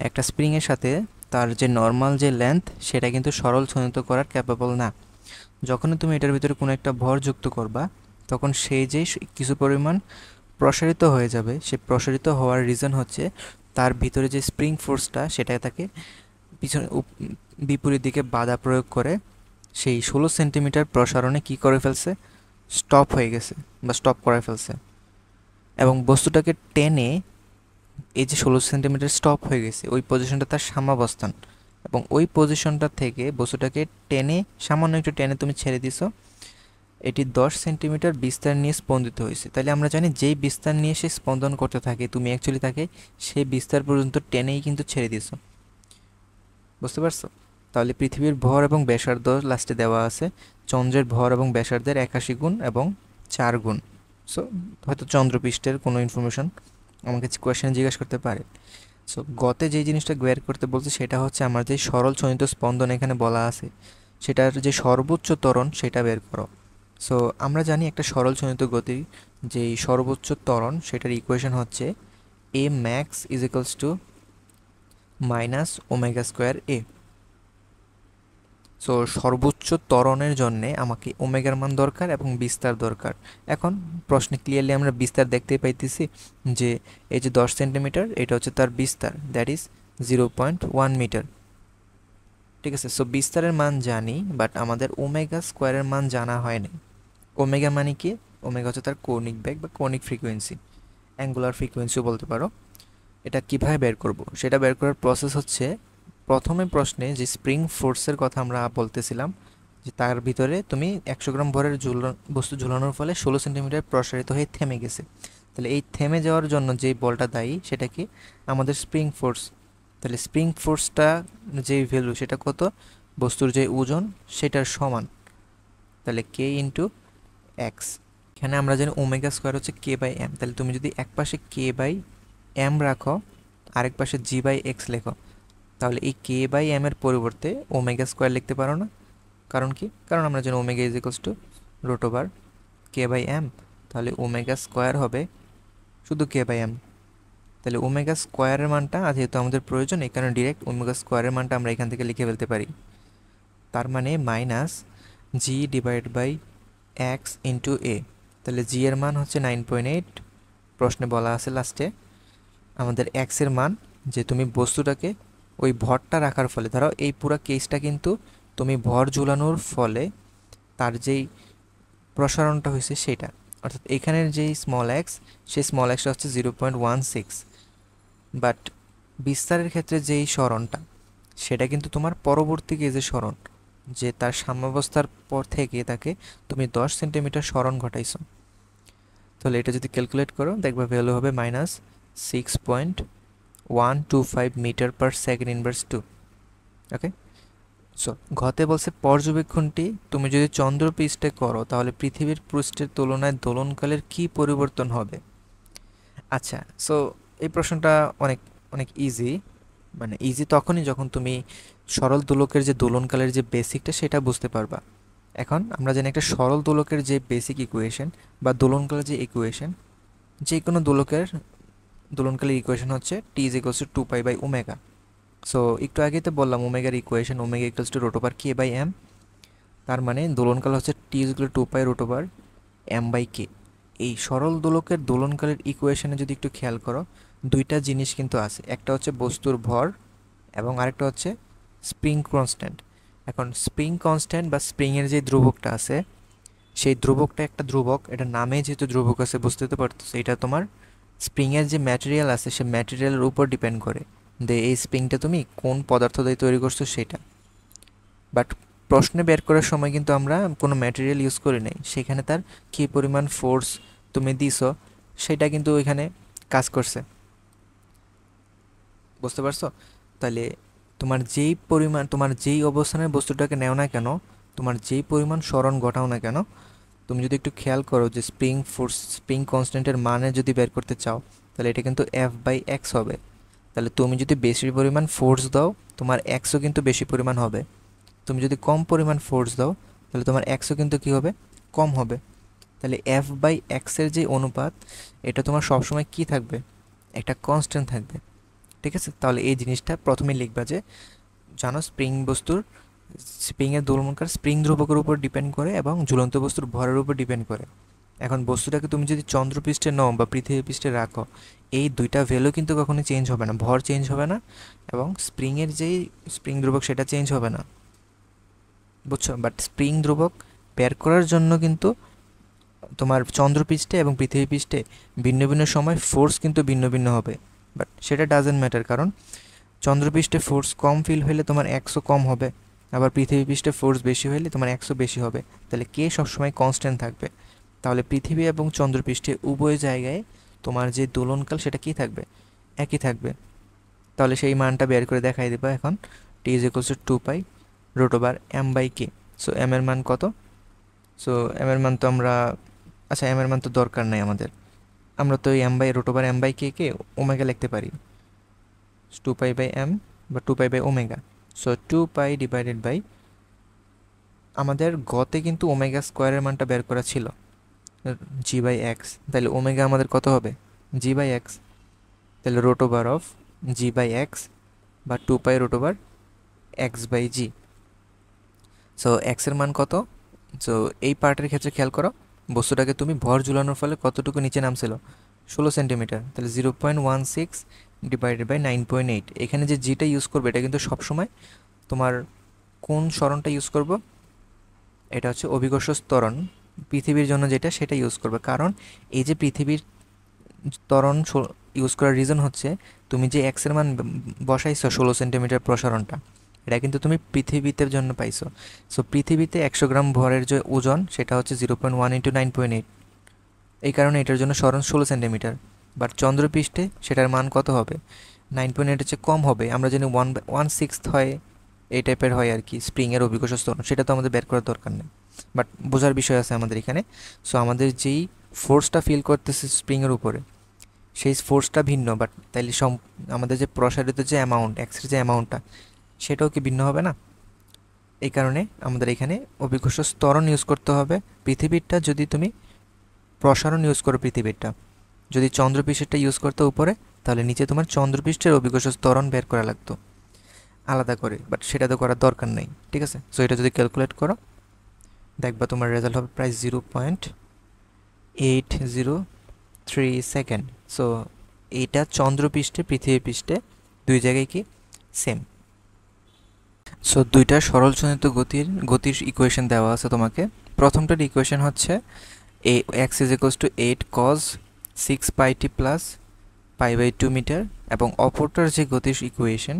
একটা স্প্রিংয়ের সাথে তার যে নর্মাল যে লেন্থ সেটা কিন্তু সরল ছন্দিত করার ক্যাপেবল না। যখনই তুমি এটার ভিতরে কোনো একটা ভর যুক্ত করবা, তখন সেই যে কিছু পরিমাণ প্রসারিত হয়ে যাবে। সে প্রসারিত হওয়ার রিজন হচ্ছে তার ভিতরে যে স্প্রিং ফোর্সটা সেটা তাকে পিছনে বিপরীত দিকে বাধা প্রয়োগ করে সেই 16 সেন্টিমিটার প্রসারণে কি করে ফেলছে, স্টপ হয়ে গেছে বা স্টপ করে ফেলছে, এবং বস্তুটাকে টেনে এই যে 16 সেন্টিমিটার স্টপ হয়ে গেছে ওই পজিশনটা তার সাম্যাবস্থান, এবং ওই পজিশনটা থেকে বস্তুটাকে টেনে সামান্য একটু টেনে তুমি ছেড়ে দিছো, এটি 10 সেন্টিমিটার বিস্তার নিয়ে স্পন্দিত হয়েছে। তাহলে আমরা জানি যেই বিস্তার নিয়ে সে স্পন্দন করতে থাকে, তুমি অ্যাকচুয়ালি তাকে সেই বিস্তার পর্যন্ত টেনেই কিন্তু ছেড়ে দিছো। বুঝতে পারছো? তাহলে পৃথিবীর ভর এবং ব্যাসার্ধ লাস্টে দেওয়া আছে, চন্দ্রের ভর এবং ব্যাসার্ধের 81 গুণ এবং 4 গুণ। সো হয়তো চন্দ্রপৃষ্ঠের কোনো ইনফরমেশন আমাকে কোয়েশ্চেন জিজ্ঞাসা করতে পারে। সো গতে যেই জিনিসটা বের করতে বলছে সেটা হচ্ছে আমার যে সরল চলিত স্পন্দন এখানে বলা আছে, সেটার যে সর্বোচ্চ ত্বরণ সেটা বের করো। সো আমরা জানি একটা সরল চলিত গতির যেই সর্বোচ্চ ত্বরণ সেটার ইকুয়েশন হচ্ছে a max is equals to minus omega square a. So সর্বোচ্চ ত্বরণের জন্যে আমাকে ওমেগার মান দরকার এবং বিস্তার দরকার। এখন প্রশ্নে ক্লিয়ারলি আমরা বিস্তার দেখতেই পাইতেছি যে এই যে 10 সেন্টিমিটার এটা হচ্ছে তার বিস্তার, দ্যাট ইজ 0.1 মিটার। ঠিক আছে, সো বিস্তারের মান জানি, বাট আমাদের ওমেগা স্কোয়ারের মান জানা হয়নি। ওমেগা মানে কি? ওমেগা হচ্ছে তার কৌণিক বেগ বা কৌণিক ফ্রিকোয়েন্সি, অ্যাঙ্গুলার ফ্রিকোয়েন্সিও বলতে পারো। এটা কিভাবে বের করব? সেটা বের করার প্রসেস হচ্ছে, প্রথমে প্রশ্নে যে স্প্রিং ফোর্সের কথা আমরা বলতেছিলাম, যে তার ভিতরে তুমি 100 গ্রাম ভরের বস্তু ঝুলানোর ফলে 16 সেন্টিমিটার প্রসারিত হয়ে থেমে গেছে। তাহলে এই থেমে যাওয়ার জন্য যেই বলটা দায়ী সেটা কি? আমাদের স্প্রিং ফোর্স। তাহলে স্প্রিং ফোর্সটা যেই ভ্যালু সেটা কত? বস্তুর যে ওজন সেটার সমান। তাহলে কে ইন্টু এক্স। এখানে আমরা জানি ওমেগা স্কোয়ার হচ্ছে কে বাই এম। তাহলে তুমি যদি এক পাশে কে বাই এম রাখো, আরেক পাশে জি বাই এক্স লেখো, তাহলে এই কে বাই এম এর পরিবর্তে ওমেগা স্কোয়ার লিখতে পারো না? কারণ কি? কারণ আমরা জানি omega is equals to root over K by M. তাহলে ওমেগা স্কোয়ার হবে শুধু কে বাই এম। তাহলে ওমেগা স্কোয়ারের মানটা যেহেতু আমাদের প্রয়োজন, এই কারণে ডিরেক্ট ওমেগা স্কোয়ারের মানটা আমরা এখান থেকে লিখে ফেলতে পারি। তার মানে minus g divide by x into a. তাহলে জি এর মান হচ্ছে 9.8, প্রশ্নে বলা আছে লাস্টে। আমাদের এক্সের মান, যে তুমি বস্তুটাকে ওই ভরটা রাখার ফলে, ধরো এই পুরো কেসটা কিন্তু তুমি ভর ঝুলানোর ফলে তার যেই প্রসারণটা হয়েছে সেটা, অর্থাৎ এখানের যেই স্মল এক্স, সেই স্মল এক্সটা হচ্ছে 0.16। বাট বিস্তারের ক্ষেত্রে যেই সরণটা, সেটা কিন্তু তোমার পরবর্তী কেজের সরণ, যে তার সাম্যাবস্থার পর থেকে তাকে তুমি 10 সেন্টিমিটার সরণ ঘটাইছো। তাহলে এটা যদি ক্যালকুলেট করো দেখবা ভ্যালু হবে -6.125 মিটার পার সেকেন্ড ইনভার্স 2। ওকে, সো ঘতে বলছে পর্যবেক্ষণটি তুমি যদি চন্দ্রপৃষ্ঠে করো তাহলে পৃথিবীর পৃষ্ঠের তুলনায় দোলনকালের কি পরিবর্তন হবে? আচ্ছা, সো এই প্রশ্নটা অনেক অনেক ইজি। মানে ইজি তখনই যখন তুমি সরল দোলকের যে দোলনকালের যে বেসিকটা সেটা বুঝতে পারবা। এখন আমরা জানি একটা সরল দোলকের যে বেসিক ইকুয়েশন বা দোলনকালের যে ইকুয়েশন, যে কোনো দোলকের দোলনকালের ইকুয়েশন হচ্ছে T is equals to 2 pi by omega. So একটু আগেই তো বললাম ওমেগার equation, omega equals to root over K by m. তার মানে দোলনকাল হচ্ছে T is equal to 2 pi root over m by k. এই সরল দোলকের দোলনকালের ইকুয়েশনে যদি একটু খেয়াল করো, দুইটা জিনিস কিন্তু আছে, একটা হচ্ছে বস্তুর ভর এবং আরেকটা হচ্ছে স্প্রিং কনস্ট্যান্ট। এখন স্প্রিং কনস্ট্যান্ট বা স্প্রিংয়ের যে ধ্রুবকটা আছে, সেই ধ্রুবকটা একটা ধ্রুবক, এটা নামে যেহেতু ধ্রুবক আছে বুঝতে তো পারতেছো, এটা তোমার স্প্রিংয়ের যে ম্যাটেরিয়াল আছে সে ম্যাটেরিয়ালের উপর ডিপেন্ড করে যে এই স্প্রিংটা তুমি কোন পদার্থ দিয়ে তৈরি করছো সেটা। বাট প্রশ্নে বের করার সময় কিন্তু আমরা কোনো ম্যাটেরিয়াল ইউজ করি নাই, সেখানে তার কী পরিমাণ ফোর্স তুমি দিছো সেটা কিন্তু ওইখানে কাজ করছে। বুঝতে পারছো? তাহলে তোমার যেই পরিমাণ, তোমার যেই অবস্থানের বস্তুটাকে নেও না কেন, তোমার যেই পরিমাণ সরণ ঘটাও না কেন, তুমি যদি একটু খেয়াল করো যে স্প্রিং ফোর্স, স্প্রিং কনস্ট্যান্টের মানে যদি বের করতে চাও তাহলে এটা কিন্তু এফ বাই এক্স হবে। তাহলে তুমি যদি বেশি পরিমাণ ফোর্স দাও তোমার এক্সও কিন্তু বেশি পরিমাণ হবে। তুমি যদি কম পরিমাণ ফোর্স দাও তাহলে তোমার এক্সও কিন্তু কী হবে? কম হবে। তাহলে এফ বাই এক্সের যে অনুপাত, এটা তোমার সবসময় কি থাকবে? একটা কনস্ট্যান্ট থাকবে। ঠিক আছে, তাহলে এই জিনিসটা প্রথমে লিখবা যে জানো স্প্রিং বস্তুর, স্প্রিংয়ের দোলনকার স্প্রিং ধ্রুবকের উপর ডিপেন্ড করে এবং ঝুলন্ত বস্তুর ভরের উপর ডিপেন্ড করে। এখন বস্তুটাকে তুমি যদি চন্দ্রপৃষ্ঠে নাও বা পৃথিবী পৃষ্ঠে রাখো, এই দুইটা ভ্যালু কিন্তু কখনোই চেঞ্জ হবে না, ভর চেঞ্জ হবে না এবং স্প্রিংয়ের যেই স্প্রিং ধ্রুবক সেটা চেঞ্জ হবে না। বুঝছো? বাট স্প্রিং ধ্রুবক বের করার জন্য কিন্তু তোমার চন্দ্রপৃষ্ঠে এবং পৃথিবী পৃষ্ঠে ভিন্ন ভিন্ন সময় ফোর্স কিন্তু ভিন্ন ভিন্ন হবে। বাট সেটা ডাজেন্ট ম্যাটার, কারণ চন্দ্রপৃষ্ঠে ফোর্স কম ফিল হলে তোমার এক্সও কম হবে, আবার পৃথিবী পৃষ্ঠে ফোর্স বেশি হলে তোমার এক্সও বেশি হবে। তাহলে কে সবসময় কনস্ট্যান্ট থাকবে? তাহলে পৃথিবী এবং চন্দ্রপৃষ্ঠে উভয় জায়গায় তোমার যে দোলনকাল সেটা কি থাকবে? একই থাকবে। তাহলে সেই মানটা বের করে দেখাই দেবা এখন। T is equals to 2 pi root over m by k. So m এর মান কত? সো এম এর মান তো আমরা, আচ্ছা এম এর মান তো দরকার নাই আমাদের, আমরা তো এই m by root over m by k k omega লিখতে পারি, 2 পাই বাই এম বা 2 pi by omega. So 2 pi divided by, আমাদের গতে কিন্তু ওমেগা স্কোয়ারের মানটা বের করা ছিল জি বাই এক্স, তাহলে ওমেগা আমাদের কত হবে? G by x. তাহলে root over of g by x বা 2 pi root over x by g. So এক্সের মান কত? সো এই পার্টের ক্ষেত্রে খেয়াল করো, বস্তুটাকে তুমি ভর ঝুলানোর ফলে কতটুকু নিচে নামছিল, 16 সেন্টিমিটার। তাহলে 0.16 ডিভাইডেড বাই 9.8। এখানে যে জিটা ইউজ করবে এটা কিন্তু সবসময় তোমার কোন সরণটা ইউজ করব, এটা হচ্ছে অভিকর্ষ ত্বরণ পৃথিবীর জন্য যেটা, সেটা ইউজ করবে। কারণ এই যে পৃথিবীর ত্বরণ ইউজ করার রিজন হচ্ছে তুমি যে এক্সের মান বসাইছো 16 সেন্টিমিটার প্রসারণটা, এটা কিন্তু তুমি পৃথিবীতে জন্য পাইছো। সো পৃথিবীতে 100 গ্রাম ভরের যে ওজন সেটা হচ্ছে 0.1 ইন্টু 9.8। এই কারণে এটার জন্য সরণ 16 সেন্টিমিটার। বাট চন্দ্রপৃষ্ঠে সেটার মান কত হবে? 9.8 চেয়ে কম হবে। আমরা জানি 1/6 হয়, এই টাইপের হয় আর কি স্প্রিংয়ের অভিকর্ষ ত্বরণ, সেটা তো আমাদের বের করার দরকার নেই, বাট বোঝার বিষয় আছে আমাদের এখানে। সো আমাদের যেই ফোর্সটা ফিল করতেছে স্প্রিংয়ের উপরে, সেই ফোর্সটা ভিন্ন, বাট তাইলে আমাদের যে প্রসারিত যে অ্যামাউন্ট, এক্সের যে অ্যামাউন্টটা, সেটাও কি ভিন্ন হবে না? এই কারণে আমাদের এখানে অভিকর্ষ ত্বরণ ইউজ করতে হবে। পৃথিবীরটা যদি তুমি প্রসারণ ইউজ করো, পৃথিবীরটা যদি চন্দ্রপৃষ্ঠটা ইউজ করতে উপরে, তাহলে নিচে তোমার চন্দ্রপৃষ্ঠের অভিকর্ষ ত্বরণ বের করা লাগতো আলাদা করে, বাট সেটা তো করার দরকার নেই, ঠিক আছে? সো এটা যদি ক্যালকুলেট করো, দেখবা তোমার রেজাল্ট হবে প্রায় 0.803 সেকেন্ড। সো এইটা চন্দ্রপৃষ্ঠে, পৃথিবী পৃষ্ঠে দুই জায়গায় কি সেম। সো দুইটা সরল চলিত গতির ইকুয়েশন দেওয়া আছে তোমাকে। প্রথমটার ইকুয়েশন হচ্ছে X is equals to 8 cos 6 pi t plus pi by 2 metre, এবং অপরটার যে গতির ইকুয়েশন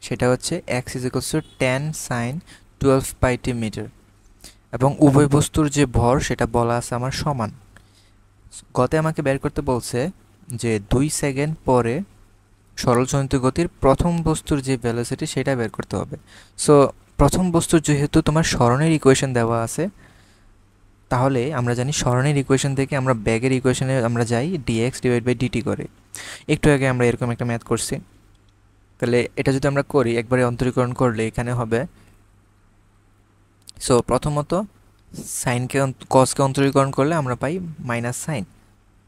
সেটা হচ্ছে X is equals to 10 sin 12 pi t metre, এবং উভয় বস্তুর যে ভর সেটা বলা আছে আমার সমান। গতে আমাকে বের করতে বলছে যে 2 সেকেন্ড পরে সরল চলিত গতির প্রথম বস্তুর যে ভেলোসিটি সেটা বের করতে হবে। সো প্রথম বস্তুর যেহেতু তোমার সরণের ইকুয়েশন দেওয়া আছে, তাহলে আমরা জানি সরণের ইকুয়েশন থেকে আমরা ব্যাগের ইকুয়েশনে আমরা যাই ডিএক্স ডিভাইড বাই ডিটি করে। একটু আগে আমরা এরকম একটা ম্যাথ করছি। তাহলে এটা যদি আমরা করি, একবারে অন্তরীকরণ করলে এখানে হবে, সো প্রথমত সাইনকে কসকে অন্তরীকরণ করলে আমরা পাই মাইনাস সাইন।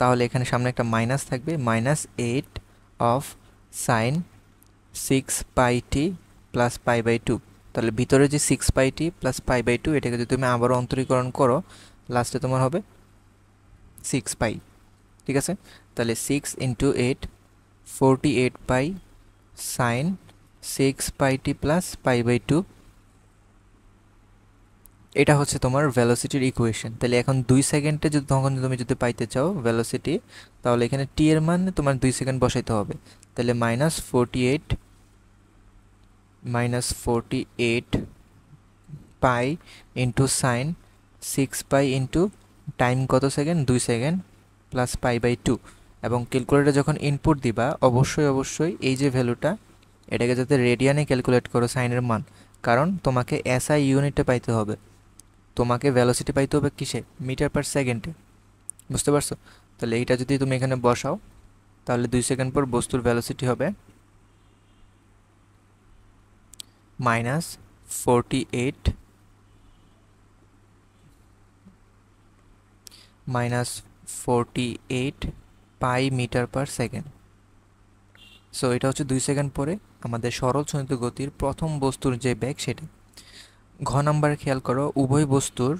তাহলে এখানে সামনে একটা মাইনাস থাকবে, -8 of sine 6 pi T plus pi by 2। তাহলে ভিতরে যে 6 pi T plus pi by 2, এটাকে যদি তুমি আবারও অন্তরীকরণ করো, লাস্টে তোমার হবে 6 পাই, ঠিক আছে? তাহলে 6 into 8 48 pi sine 6 pi T plus pi by 2। এটা হচ্ছে তোমার ভেলোসিটির ইকুয়েশন। তাহলে এখন 2 সেকেন্ডে যদি তখন তুমি যদি পাইতে চাও ভেলোসিটি, তাহলে এখানে টি এর মান তোমার 2 সেকেন্ড বসাইতে হবে। তাহলে -48 pi into sine 6 pi into time কত second, 2 second, plus pi by 2। এবং ক্যালকুলেটার যখন ইনপুট দিবা, অবশ্যই এই যে ভ্যালুটা, এটাকে যাতে রেডিয়ানে ক্যালকুলেট করো সাইনের মান, কারণ তোমাকে এসআই ইউনিটে পাইতে হবে। তোমাকে ভ্যালোসিটি পাইতে হবে কিসে? মিটার পার সেকেন্ডে, বুঝতে পারছো? তাহলে এইটা যদি তুমি এখানে বসাও, তাহলে 2 সেকেন্ড পর বস্তুর ভ্যালোসিটি হবে -48 পাই মিটার পার সেকেন্ড। সো এটা হচ্ছে 2 সেকেন্ড পরে আমাদের সরল চলিত গতির প্রথম বস্তুর যে বেগ সেটা। ঘ নাম্বারে খেয়াল করো, উভয় বস্তুর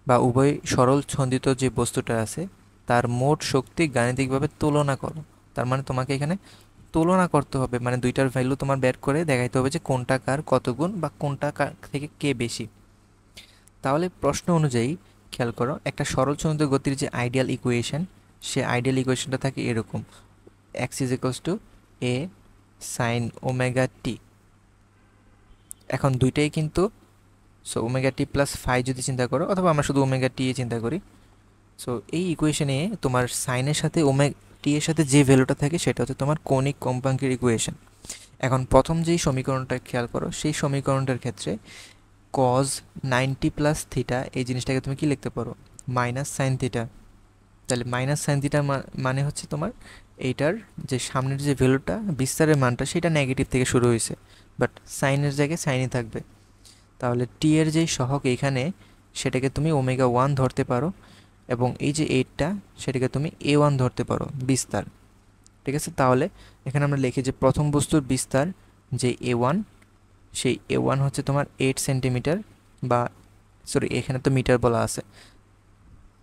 বা উভয় সরল ছন্দিত যে বস্তুটা আছে তার মোট শক্তি গাণিতিকভাবে তুলনা করো। তার মানে তোমাকে এখানে তুলনা করতে হবে, মানে দুইটার ভ্যালু তোমার বের করে দেখাইতে হবে যে কোনটা কার কত গুণ বা কোনটা কার থেকে কে বেশি। তাহলে প্রশ্ন অনুযায়ী খেয়াল করো, একটা সরল চলিত গতির যে আইডিয়াল ইকুয়েশন, সে আইডিয়াল ইকুয়েশনটা থাকে এরকম, x is equals to a sine omega t. এখন দুইটাই কিন্তু, so omega t plus phi যদি চিন্তা করো, অথবা আমরা শুধু ওমেগা টি এ চিন্তা করি, সো এই ইকুয়েশনে তোমার সাইনের সাথে টি এর সাথে যে ভ্যালুটা থাকে সেটা হচ্ছে তোমার কৌণিক কম্পাঙ্কের ইকুয়েশন। এখন প্রথম যেই সমীকরণটা খেয়াল করো, সেই সমীকরণটার ক্ষেত্রে কজ 90 প্লাস থিটা এই জিনিসটাকে তুমি কি লিখতে পারো? Minus sine theta. তাহলে মাইনাস সাইন থিটা মানে হচ্ছে তোমার এইটার যে সামনের যে ভ্যালুটা, বিস্তারের মানটা, সেটা নেগেটিভ থেকে শুরু হয়েছে, বাট সাইনের জায়গায় সাইনই থাকবে। তাহলে টি এর যেই সহগ এইখানে, সেটাকে তুমি ওমেগা 1 ধরতে পারো, এবং এই যে 8টা সেটাকে তুমি A1 ধরতে পারো, বিস্তার, ঠিক আছে, তাহলে এখানে আমরা লিখি যে প্রথম বস্তুর বিস্তার যে A1, সেই A1 হচ্ছে তোমার 8 সেন্টিমিটার, বা সরি এখানে তো মিটার বলা আছে,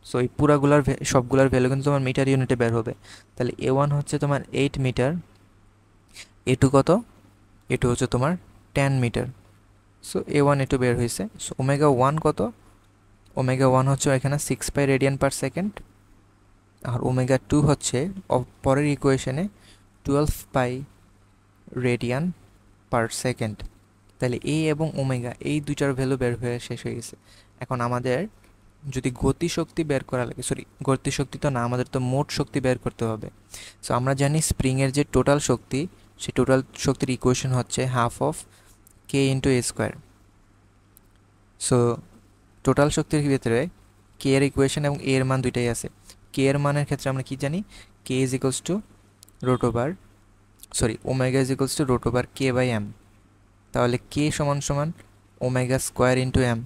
সো এই পুরাগুলার সবগুলার ভ্যালু কিন্তু তোমার মিটার ইউনিটে বের হবে। তাহলে A1 হচ্ছে তোমার 8 মিটার, A2 কত, A2 হচ্ছে তোমার 10 মিটার। সো A1 A2 বের হয়েছে। সো ওমেগা 1 কত, ওমেগা 1 হচ্ছে এখানে 6 পাই রেডিয়ান পার সেকেন্ড, আর ওমেগা 2 হচ্ছে পরের ইকুয়েশনে 12 পাই রেডিয়ান পার সেকেন্ড। তাহলে এ এবং ওমেগা এই দুইটার ভ্যালু বের হয়ে শেষ হয়ে গেছে। এখন আমাদের যদি গতিশক্তি বের করা লাগে, সরি গতিশক্তি তো না, আমাদের তো মোট শক্তি বের করতে হবে। সো আমরা জানি স্প্রিংয়ের যে টোটাল শক্তি, সেই টোটাল শক্তির ইকুয়েশন হচ্ছে half of K into a square. So total শক্তির ভিতরে কে এর ইকুয়েশন এবং এ এর মান দুইটাই আছে। কে এর মানের ক্ষেত্রে আমরা কি জানি, k is equals to root over, sorry omega is equals to root over K by M. তাহলে কে সমান সমান ওমেগা স্কোয়ার ইন্টু এম,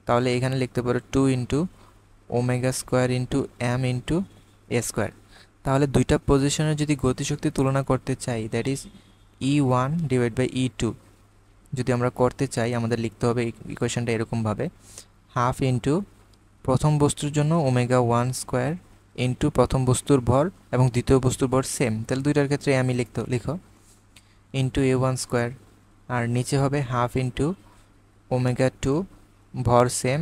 তাহলে এখানে লিখতে পারো 2 into omega square into M into a square. তাহলে দুইটা পজিশনের যদি গতিশক্তি তুলনা করতে চাই, that is E1 divide by E2 যদি আমরা করতে চাই, আমাদের লিখতে হবে ইকুয়েশনটা এরকমভাবে, হাফ ইন্টু প্রথম বস্তুর জন্য ওমেগা 1 স্কোয়ার ইন্টু প্রথম বস্তুর ভর এবং দ্বিতীয় বস্তুর ভর সেম, তাহলে দুইটার ক্ষেত্রে আমি লিখো ইন্টু A1 স্কোয়ার, আর নিচে হবে হাফ ইন্টু ওমেগা 2 ভর সেম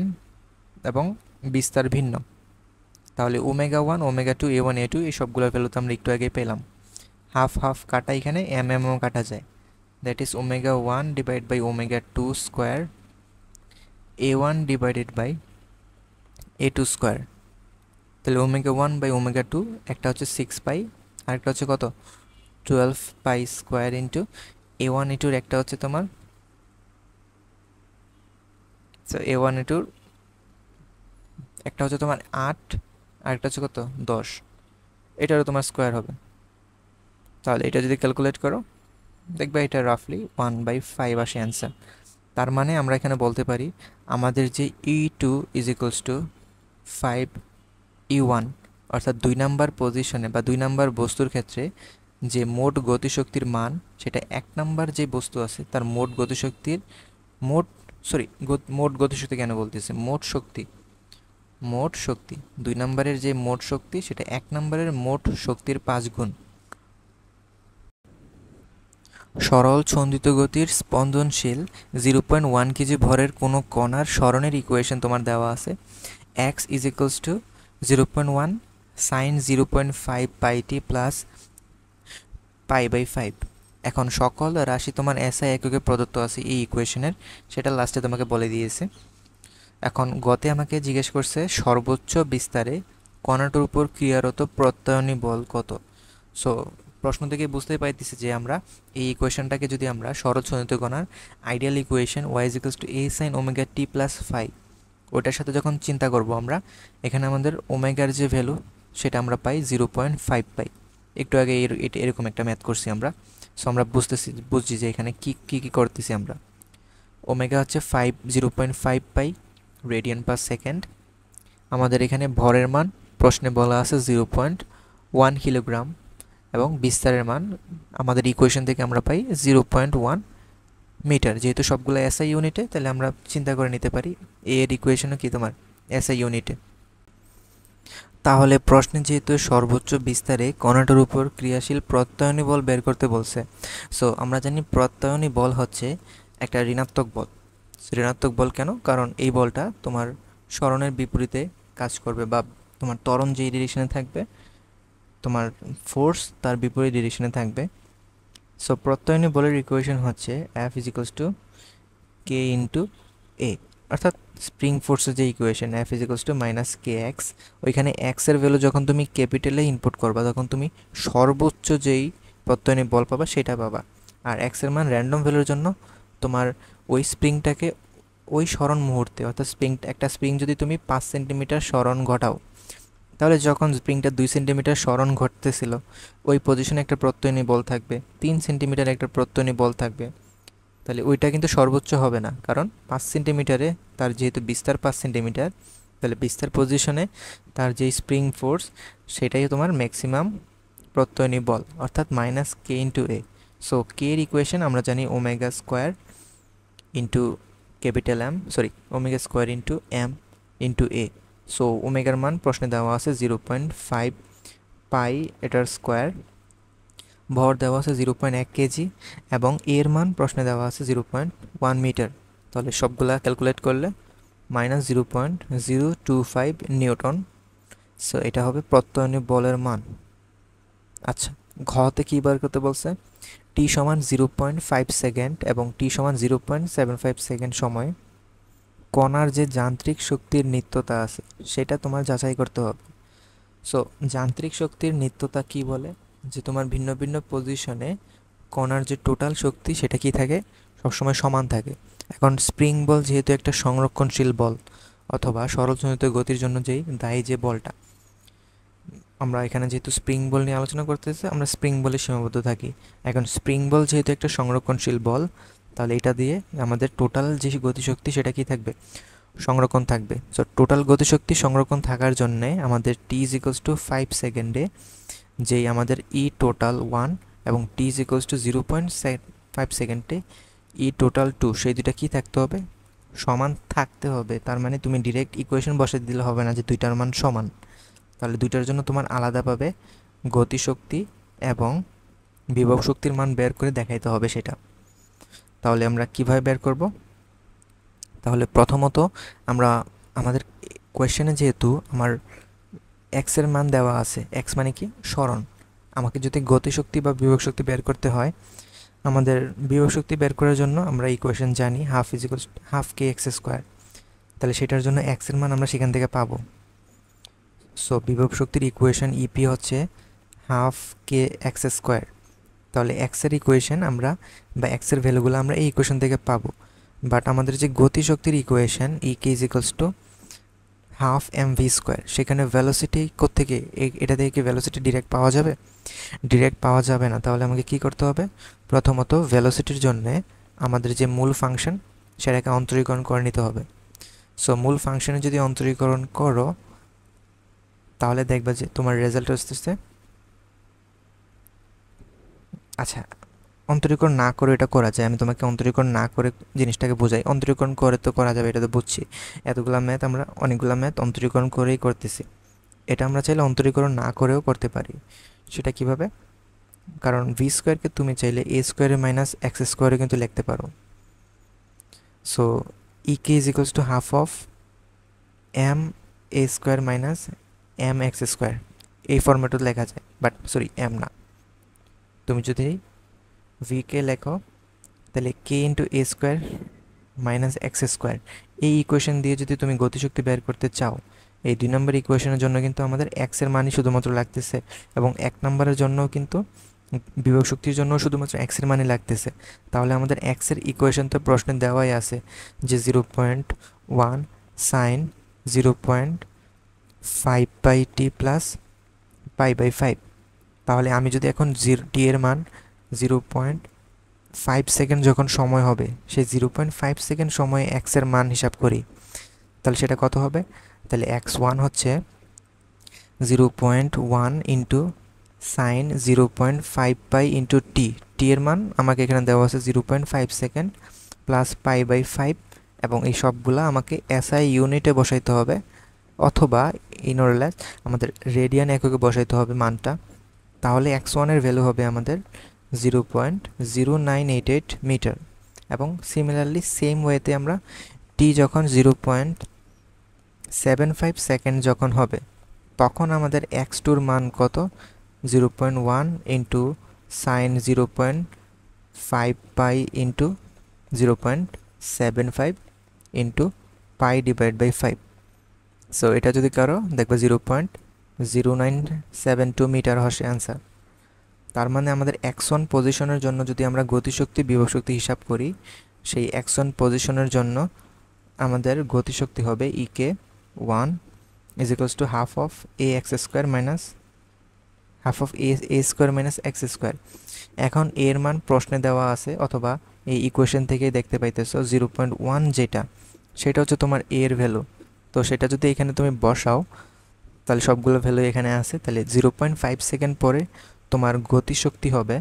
এবং বিস্তার ভিন্ন। তাহলে ওমেগা 1 ওমেগা 2 A1 A2 এই সবগুলোর ভ্যালু তো আমরা একটু আগে পেলাম। হাফ হাফ কাটা, এখানে এমও কাটা যায়, that is omega 1 divide by omega 2 square A1 divided by A2 square. তাহলে ওমেগা 1 বাই ওমেগা 2 একটা হচ্ছে 6 পাই, আরেকটা হচ্ছে কত 12 পাই স্কোয়ার ইন্টু A1 A2 একটা হচ্ছে তোমার, সো A1 A2 একটা হচ্ছে তোমার 8, আরেকটা হচ্ছে কত 10, এটারও তোমার স্কোয়ার হবে। তাহলে এটা যদি ক্যালকুলেট করো দেখবে এটা রাফলি 1/5 আসে অ্যান্সার। তার মানে আমরা এখানে বলতে পারি আমাদের যে E2 is equals two 5 E1, অর্থাৎ 2 নাম্বার পজিশনে বা 2 নাম্বার বস্তুর ক্ষেত্রে যে মোট গতিশক্তির মান, সেটা 1 নাম্বার যে বস্তু আছে তার মোট গতিশক্তির মোট গতিশক্তি কেন বলতেছে, মোট শক্তি 2 নাম্বারের যে মোট শক্তি সেটা 1 নাম্বারের মোট শক্তির 5 গুণ। সরল ছন্দিত গতির স্পন্দনশীল 0.1 কেজি ভরের কোনো কণার সরণের ইকুয়েশন তোমার দেওয়া আছে, x is equals to 0.1 sine 0.5 pi T plus pi by 5। এখন সকল রাশি তোমার এসআই এককে প্রদত্ত আছে এই ইকুয়েশনের, সেটা লাস্টে তোমাকে বলে দিয়েছে। এখন গতে আমাকে জিজ্ঞেস করছে সর্বোচ্চ বিস্তারে কণাটার উপর ক্রিয়ারত প্রত্যয়নী বল কত। সো প্রশ্ন থেকে বুঝতে পাইতেছি যে আমরা এই ইকুয়েশনটাকে যদি আমরা সরল ছন্দিত কণার ideal equation y is equals two a sin omega t plus 5, ওটার সাথে যখন চিন্তা করব আমরা, এখানে আমাদের ওমেগার যে ভ্যালু সেটা আমরা পাই 0.5 পাই। একটু আগে এরকম একটা ম্যাথ করছি আমরা। সো আমরা বুঝছি যে এখানে কি করতেছি আমরা। ওমেগা হচ্ছে 0.5 পাই রেডিয়ান পার সেকেন্ড। আমাদের এখানে ভরের মান প্রশ্নে বলা আছে 0.1 কিলোগ্রাম, এবং বিস্তারের মান আমাদের ইকুয়েশন থেকে আমরা পাই 0.1 মিটার। যেহেতু সবগুলো এসআই ইউনিটে, তাহলে আমরা চিন্তা করে নিতে পারি এ এর ইকুয়েশনও কি তোমার এসআই ইউনিটে। তাহলে প্রশ্নে যেহেতু সর্বোচ্চ বিস্তারে কণাটার উপর ক্রিয়াশীল প্রত্যয়নী বল বের করতে বলছে, সো আমরা জানি প্রত্যয়নী বল হচ্ছে একটা ঋণাত্মক বল। ঋণাত্মক বল কেন, কারণ এই বলটা তোমার সরণের বিপরীতে কাজ করবে, বা তোমার ত্বরণ যেই ডিরেকশনে থাকবে তোমার ফোর্স তার বিপরীত ডিরেকশনে থাকবে। সো প্রত্যয়নী বলের ইকুয়েশন হচ্ছে F is equals to k into a, অর্থাৎ স্প্রিং ফোর্সের যে equation F is equals to minus k x. ওইখানে এক্সের ভ্যালু যখন তুমি ক্যাপিটালে ইনপুট করবা তখন তুমি সর্বোচ্চ যেই প্রত্যয়নী বল পাবা সেটা পাবা, আর এক্সের মান র্যান্ডম ভ্যালুর জন্য তোমার ওই স্প্রিংটাকে ওই সরণ মুহূর্তে, অর্থাৎ একটা স্প্রিং যদি তুমি 5 সেন্টিমিটার সরণ ঘটাও, তাহলে যখন স্প্রিংটা 2 সেন্টিমিটার সরণ ঘটতেছিল ওই পজিশনে একটা প্রত্যয়নী বল থাকবে, 3 সেন্টিমিটার একটা প্রত্যয়নী বল থাকবে, তাহলে ওইটা কিন্তু সর্বোচ্চ হবে না, কারণ 5 সেন্টিমিটারে তার যেহেতু বিস্তার 5 সেন্টিমিটার, তাহলে বিস্তার পজিশনে তার যে স্প্রিং ফোর্স সেটাই তোমার ম্যাক্সিমাম প্রত্যয়নী বল, অর্থাৎ minus k into a. So k এর ইকুয়েশন আমরা জানি omega square into capital m, sorry omega square into M into a. So ওমেগার মান প্রশ্নে দেওয়া আছে 0.5 পাই, এটার স্কোয়ার। ভর দেওয়া আছে 0.1 কেজি এবং এর মান প্রশ্নে দেওয়া আছে 0.1 মিটার। তাহলে সবগুলা ক্যালকুলেট করলে -0.025 নিউটন। সো এটা হবে প্রত্যয়নী বলের মান। আচ্ছা, ঘতে কী বার করতে বলছে? টি সমান 0.5 সেকেন্ড এবং টি সমান 0.75 সেকেন্ড সময়ে কণার যে যান্ত্রিক শক্তির নিত্যতা আছে সেটা তোমার যাচাই করতে হবে। সো যান্ত্রিক শক্তির নিত্যতা কি বলে? যে তোমার ভিন্ন ভিন্ন পজিশনে কণার যে টোটাল শক্তি সেটা কি থাকে? সবসময় সমান থাকে। এখন স্প্রিং বল যেহেতু একটা সংরক্ষণশীল বল অথবা সরলজনিত গতির জন্য যেই দায়ী যে বলটা, আমরা এখানে যেহেতু স্প্রিং বল নিয়ে আলোচনা করতেছি, আমরা স্প্রিং বলে সীমাবদ্ধ থাকি। এখন স্প্রিং বল যেহেতু একটা সংরক্ষণশীল বল, তাহলে এটা দিয়ে আমাদের টোটাল যে গতিশক্তি সেটা কি থাকবে? সংরক্ষণ থাকবে। সো টোটাল গতিশক্তি সংরক্ষণ থাকার জন্যে আমাদের টি ইজ ইকুয়ালস টু 5 সেকেন্ডে যেই আমাদের ই টোটাল 1 এবং টি ইজ ইকুয়ালস টু 0.5 সেকেন্ডে ই টোটাল 2, সেই দুইটা কি থাকতে হবে? সমান থাকতে হবে। তার মানে তুমি ডিরেক্ট ইকুয়েশন বসে দিলে হবে না যে দুইটার মান সমান। তাহলে দুইটার জন্য তোমার আলাদাভাবে গতিশক্তি এবং বিভব শক্তির মান বের করে দেখাইতে হবে সেটা। তাহলে আমরা কিভাবে বের করব? তাহলে প্রথমত আমরা আমাদের কোয়েশ্চেনে যেহেতু আমার এক্সের মান দেওয়া আছে, এক্স মানে কি? সরণ। আমাকে যদি গতিশক্তি বা বিভব শক্তি বের করতে হয়, আমাদের বিভব শক্তি বের করার জন্য আমরা ইকুয়েশন জানি হাফ কে এক্স স্কোয়ার। তাহলে সেটার জন্য এক্সের মান আমরা সেখান থেকে পাবো। সো বিভব শক্তির ইকুয়েশন ইপি হচ্ছে হাফ কে এক্স স্কোয়ার। তাহলে এক্সের ইকুয়েশন আমরা বা এক্সের ভ্যালুগুলো আমরা এই ইকুয়েশন থেকে পাবো। বাট আমাদের যে গতিশক্তির equation k is equals to half m v square, সেখানে ভেলোসিটি কোত্থেকে? এটা থেকে কি ভেলোসিটি ডিরেক্ট পাওয়া যাবে? ডিরেক্ট পাওয়া যাবে না। তাহলে আমাকে কি করতে হবে? প্রথমত ভেলোসিটির জন্যে আমাদের যে মূল ফাংশন সেটাকে অন্তরীকরণ করে নিতে হবে। সো মূল ফাংশনে যদি অন্তরীকরণ করো তাহলে দেখবা যে তোমার রেজাল্ট আসতেছে। আচ্ছা, অন্তরীকরণ না করে এটা করা যায়, আমি তোমাকে অন্তরীকরণ না করে জিনিসটাকে বোঝাই। অন্তরীকরণ করে তো করা যাবে, এটা তো বুঝছি। এতগুলা ম্যাথ আমরা অনেকগুলা ম্যাথ অন্তরীকরণ করেই করতেছি। এটা আমরা চাইলে অন্তরীকরণ না করেও করতে পারি। সেটা কিভাবে? কারণ ভি স্কোয়ারকে তুমি চাইলে এ স্কোয়ারে মাইনাস এক্স স্কোয়ারে কিন্তু লিখতে পারো। So E K is equals to half of M A square minus M X square, এই ফরম্যাটও লেখা যায়। বাট সরি, এম না, তুমি যদি ভি কে লেখো তাহলে কে into a square minus x square, এই ইকুয়েশন দিয়ে যদি তুমি গতিশক্তি বের করতে চাও, এই 2 নম্বর ইকুয়েশনের জন্য কিন্তু আমাদের এক্সের মানই শুধুমাত্র লাগতেছে এবং 1 নম্বরের জন্যও কিন্তু বিভব শক্তির জন্য শুধুমাত্র এক্সের মানই লাগতেছে। তাহলে আমাদের এক্সের ইকুয়েশন তো প্রশ্নে দেওয়াই আছে যে 0.1 sine 0.5 by t plus pi by 5। তাহলে আমি যদি এখন টি এর মান 0.5 সেকেন্ড যখন সময় হবে, সেই 0.5 সেকেন্ড সময়ে এক্সের মান হিসাব করি, তাহলে সেটা কত হবে? তাহলে x1 হচ্ছে 0.1 into sine 0.5 pi into T. টি এর মান আমাকে এখানে দেওয়া আছে 0.5 সেকেন্ড প্লাস পাই বাই 5, এবং এই সবগুলা আমাকে এসআই ইউনিটে বসাইতে হবে অথবা ইনরলেস আমাদের রেডিয়ান এককে বসাইতে হবে মানটা। তাহলে x1 এর ভ্যালু হবে আমাদের 0.0988 মিটার। এবং সিমিলারলি সেম ওয়েতে আমরা টি যখন 0.75 সেকেন্ড যখন হবে তখন আমাদের x2 মান কত? 0.1 into sine 0.5 pi into 0.75 into pi divide by 5। So এটা যদি কারো দেখবে 0.0972 মিটার হচ্ছে অ্যান্সার। তার মানে আমাদের x1 পজিশনের জন্য যদি আমরা গতিশক্তি বিভব শক্তি হিসাব করি, সেই x1 পজিশনের জন্য আমাদের গতিশক্তি হবে কে 1 is equals to half of A x square minus half of A square minus x square. এখন এর মান প্রশ্নে দেওয়া আছে অথবা এই ইকুয়েশন থেকেই দেখতে পাইতেছো 0.1 যেটা, সেটা হচ্ছে তোমার এর ভ্যালু। তো সেটা যদি এখানে তুমি বসাও তাহলে সবগুলো ভ্যালু এখানে আছে। তাহলে 0.5 সেকেন্ড পরে তোমার গতিশক্তি হবে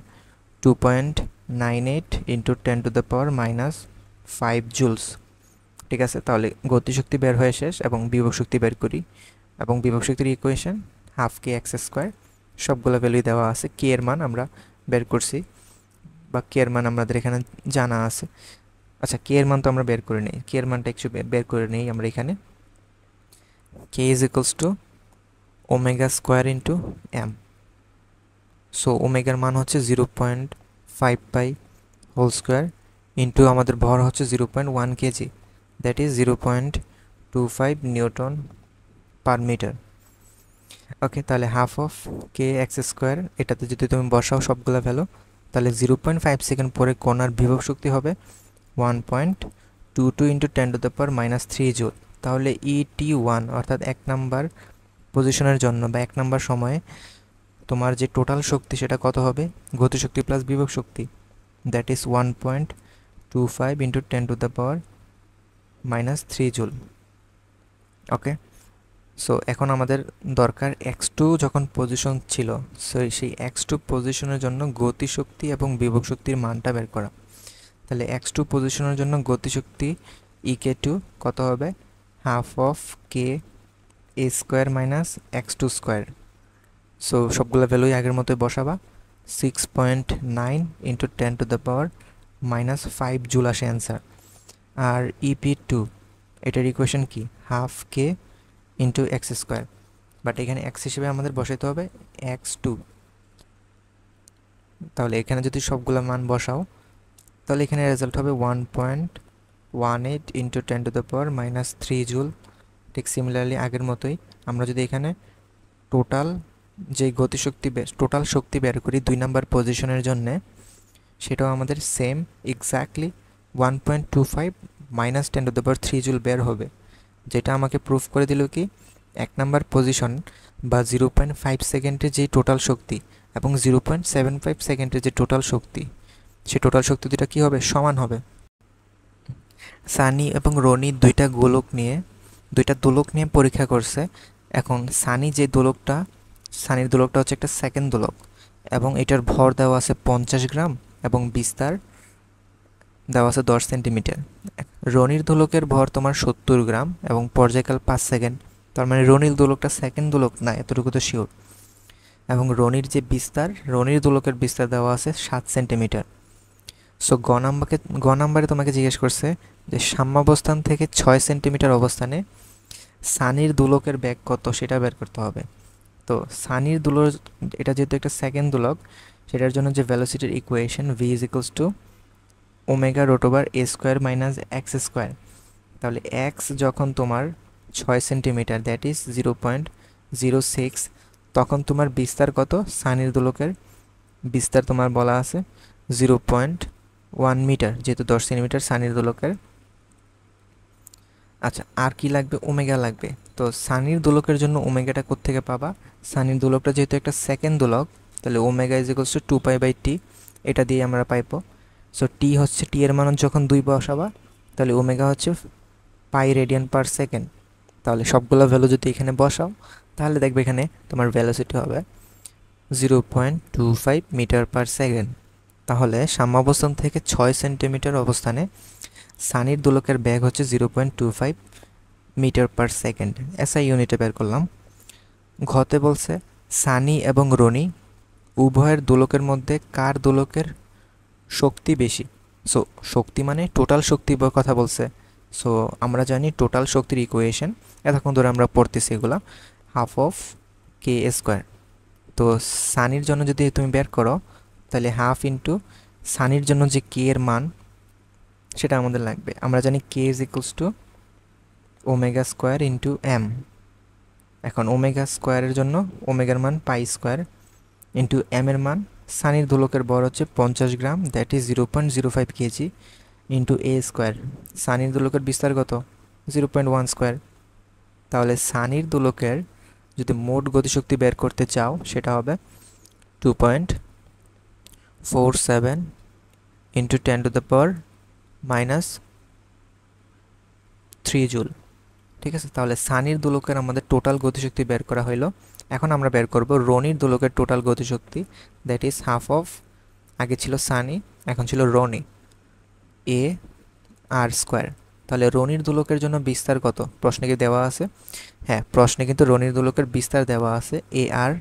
2.98 ইন্টু 10⁻⁻5 জুলস। ঠিক আছে, তাহলে গতিশক্তি বের হয়ে শেষ এবং বিভব শক্তি বের করি। এবং বিভব শক্তির ইকুয়েশন হাফ কে এক্স স্কোয়ার, সবগুলো ভ্যালুই দেওয়া আছে। কে এর মান আমরা বের করছি, বা কে এর মান আমাদের এখানে জানা আছে। আচ্ছা, কে এর মান তো আমরা বের করে নিই, কে এর মানটা একটু বের করে নিই আমরা এখানে। K is equals to omega square into m. So ওমেগার মান হচ্ছে 0.5 পাই হোল স্কোয়ার ইন্টু আমাদের ভর হচ্ছে 0.1 KG, that is 0.25 newton per metre. Okay, তাহলে half of K x square, এটাতে যদি তুমি বসাও সবগুলো ভ্যালু, তাহলে 0.5 সেকেন্ড পরে কণার বিভব শক্তি হবে 1.22 ইন্টু 10⁻³ জুল। তাহলে ET1 অর্থাৎ 1 নাম্বার পজিশনের জন্য বা 1 নাম্বার সময়ে তোমার যে টোটাল শক্তি সেটা কত হবে, গতিশক্তি প্লাস বিভব শক্তি, that is 1.25 into 10⁻³ joule. Okay, so এখন আমাদের দরকার x2 যখন পজিশন ছিল, সো সেই x2 পজিশনের জন্য গতিশক্তি এবং বিভব শক্তির মানটা বের করা। তাহলে x2 পজিশনের জন্য গতিশক্তি EK2 কত হবে, half of k a square minus x2 square. So সবগুলো ভ্যালুই আগের মতোই বসাবা। 6.9 ইন্টু 10⁻⁻5 জুল আসে অ্যান্সার। আর EP2 এটার ইকুয়েশন কি, half K into x square, but এখানে এক্স হিসেবে আমাদের বসাইতে হবে x2। তাহলে এখানে যদি সবগুলো মান বসাও তাহলে এখানে রেজাল্ট হবে 1.18 ইন্টু 10⁻³ জুল। ঠিক সিমিলারলি আগের মতোই আমরা যদি এখানে টোটাল যে গতিশক্তি টোটাল শক্তি বের করি 2 নাম্বার পজিশনের জন্যে, সেটাও আমাদের সেম এক্স্যাক্টলি 1.25 মাইনাস 10⁻³ জুল বের হবে, যেটা আমাকে প্রুফ করে দিল কি 1 নাম্বার পজিশন বা 0.5 সেকেন্ডের যে টোটাল শক্তি এবং 0.75 সেকেন্ডের যে টোটাল শক্তি, সে টোটাল শক্তি দুটা কী হবে, সমান হবে। সানি এবং রনি দুইটা দোলক নিয়ে পরীক্ষা করছে। এখন সানির দোলকটা হচ্ছে একটা সেকেন্ড দোলক এবং এটার ভর দেওয়া আছে 50 গ্রাম এবং বিস্তার দেওয়া আছে 10 সেন্টিমিটার। রনির দোলকের ভর তোমার 70 গ্রাম এবং পর্যায়কাল 5 সেকেন্ড। তার মানে রনির দোলকটা সেকেন্ড দোলক না, এতটুকু তো শিওর। এবং রনির দোলকের বিস্তার দেওয়া আছে 7 সেন্টিমিটার। সো গ নাম্বারে তোমাকে জিজ্ঞেস করছে যে সাম্যাবস্থান থেকে 6 সেন্টিমিটার অবস্থানে সানির দোলকের বেগ কত সেটা বের করতে হবে। তো সানির দোলক, এটা যেহেতু একটা সেকেন্ড দোলক, সেটার জন্য যে ভেলোসিটির equation v is equals to omega root over a square minus x square. তাহলে এক্স যখন তোমার 6 সেন্টিমিটার, দ্যাট ইজ 0.06, তখন তোমার বিস্তার কত, সানির দোলকের বিস্তার তোমার বলা আছে 0.1 মিটার, যেহেতু 10 সেন্টিমিটার সানির দোলকের। আচ্ছা, আর কি লাগবে, ওমেগা লাগবে। তো সানির দোলকের জন্য ওমেগাটা কোত্থেকে পাবা, সানির দোলকটা যেহেতু একটা সেকেন্ড দোলক, তাহলে omega is equals two 2π/t, এটা দিয়ে আমরা পাইবো। সো টি এর মান যখন 2 বসাবা তাহলে ওমেগা হচ্ছে পাই রেডিয়ান পার সেকেন্ড। তাহলে সবগুলো ভ্যালু যদি এখানে বসাও তাহলে দেখবে এখানে তোমার ভ্যালোসিটি হবে 0.25 মিটার পার সেকেন্ড। তাহলে সাম্যাবস্থান থেকে 6 সেন্টিমিটার অবস্থানে সানির দোলকের বেগ হচ্ছে 0.25 মিটার পার সেকেন্ড। এসআই ইউনিটে বের করলাম। ঘতে বলছে সানি এবং রনি উভয়ের দোলকের মধ্যে কার দোলকের শক্তি বেশি। সো শক্তি মানে টোটাল শক্তির কথা বলছে। সো আমরা জানি টোটাল শক্তির ইকুয়েশন, এতক্ষণ ধরে আমরা পড়তেছি এগুলা, হাফ অফ কে স্কোয়ার। তো সানির জন্য যদি তুমি বের করো তাহলে হাফ ইন্টু সানির জন্য যে কে এর মান সেটা আমাদের লাগবে। আমরা জানি k is equals to omega square into m. এখন ওমেগা স্কোয়ারের জন্য ওমেগার মান পাই স্কোয়ার ইন্টু এম এর মান, সানির দোলকের ভর হচ্ছে 50 gram, that is 0.05 KG into a square. সানির দোলকের বিস্তার কত, 0.1 স্কোয়ার। তাহলে সানির দোলকের যদি মোট গতিশক্তি বের করতে চাও সেটা হবে 2.47 ইন্টু 10⁻³ জুল। ঠিক আছে, তাহলে সানির দোলকের আমাদের টোটাল গতিশক্তি বের করা হইলো। এখন আমরা বের করব রনির দোলকের টোটাল গতিশক্তি, দ্যাট ইজ হাফ অফ, আগে ছিল সানি এখন ছিল রনি, এ আর স্কোয়ার। তাহলে রনির দোলকের জন্য বিস্তার কত প্রশ্নে কি দেওয়া আছে? হ্যাঁ, প্রশ্নে কিন্তু রনির দোলকের বিস্তার দেওয়া আছে, এ আর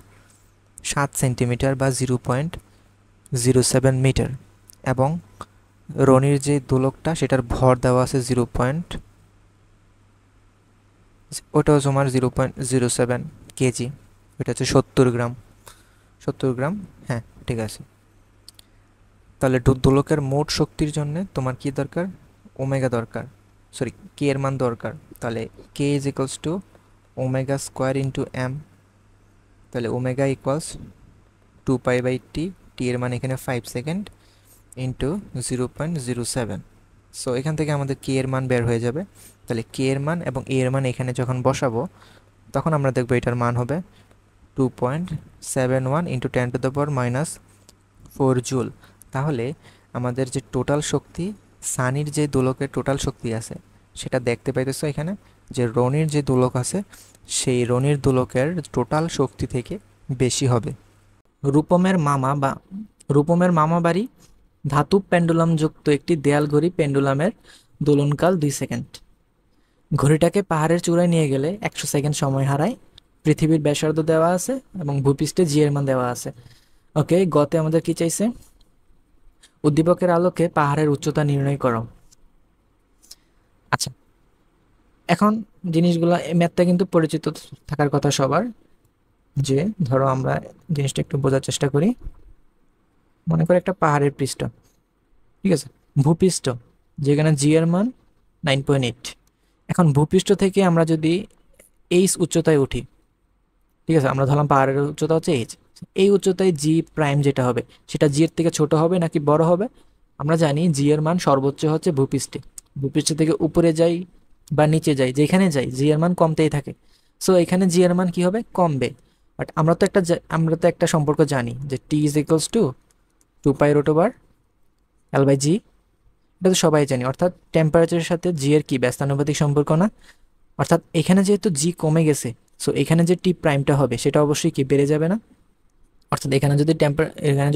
7 সেন্টিমিটার বা 0.07 মিটার, এবং রনির যে দোলকটা সেটার ভর দেওয়া আছে ওটাও তোমার 0.07 কেজি, ওটা হচ্ছে 70 গ্রাম। 70 গ্রাম, হ্যাঁ ঠিক আছে। তাহলে দোলকের মোট শক্তির জন্য তোমার কি দরকার? ওমেগা দরকার, সরি কে এর মান দরকার। তাহলে k is equals to omega square into m. তাহলে ওমেগা ইকুয়ালস 2π/t, টি এর মান এখানে 5 সেকেন্ড, ইন্টু 0.07। সো এখান থেকে আমাদের কে এর মান বের হয়ে যাবে। তাহলে কে এর মান এবং এ এর মান এখানে যখন বসাবো তখন আমরা দেখবো এটার মান হবে 2.71 ইন্টু 10⁻⁻4 জুল। তাহলে আমাদের যে টোটাল শক্তি, সানির যে দোলকের টোটাল শক্তি আছে সেটা দেখতে পাইতেছো এখানে, যে রনির যে দোলক আছে সেই রনির দোলকের টোটাল শক্তি থেকে বেশি হবে। রূপমের মামা বাড়ি ধাতব পেন্ডুলাম যুক্ত একটি দেয়াল ঘড়ি পেন্ডুলামের দোলনকাল 2 সেকেন্ড। ঘড়িটাকে পাহাড়ের চূড়ায় নিয়ে গেলে 100 সেকেন্ড সময় হারায়। পৃথিবীর ব্যাসার্ধ দেওয়া আছে এবং ভূপৃষ্ঠে জি এর মান দেওয়া আছে। ওকে, গতে আমাদের কি চাইছে? উদ্দীপকের আলোকে পাহাড়ের উচ্চতা নির্ণয় করো। আচ্ছা, এখন জিনিসগুলো, ম্যাথটা কিন্তু পরিচিত থাকার কথা সবার। যে ধরো আমরা জিনিসটা একটু বোঝার চেষ্টা করি। মনে করি একটা পাহাড়ের পৃষ্ঠ, ঠিক আছে, ভূপৃষ্ঠ, যেখানে জি এর মান 9.8। এখন ভূপৃষ্ঠ থেকে আমরা যদি এইচ উচ্চতায় উঠি, ঠিক আছে, আমরা ধরলাম পাহাড়ের উচ্চতা হচ্ছে এইচ, এই উচ্চতায় জি প্রাইম যেটা হবে সেটা জি এর থেকে ছোট হবে নাকি বড় হবে? আমরা জানি জি এর মান সর্বোচ্চ হচ্ছে ভূপৃষ্ঠে। ভূপৃষ্ঠ থেকে উপরে যাই বা নিচে যাই, যেখানে যাই জি এর মান কমতেই থাকে। সো এখানে জি এর মান কি হবে? কমবে। বাট আমরা তো একটা সম্পর্ক জানি যে টি ইজ ইকুয়ালস টু 2π√L/জি। এটা তো সবাই জানি, অর্থাৎ টেম্পারেচারের সাথে জি এর কি ব্যস্তানুপাতিক সম্পর্ক না? অর্থাৎ এখানে যেহেতু জি কমে গেছে, সো এখানে যে টি প্রাইমটা হবে সেটা অবশ্যই কি বেড়ে যাবে না? অর্থাৎ এখানে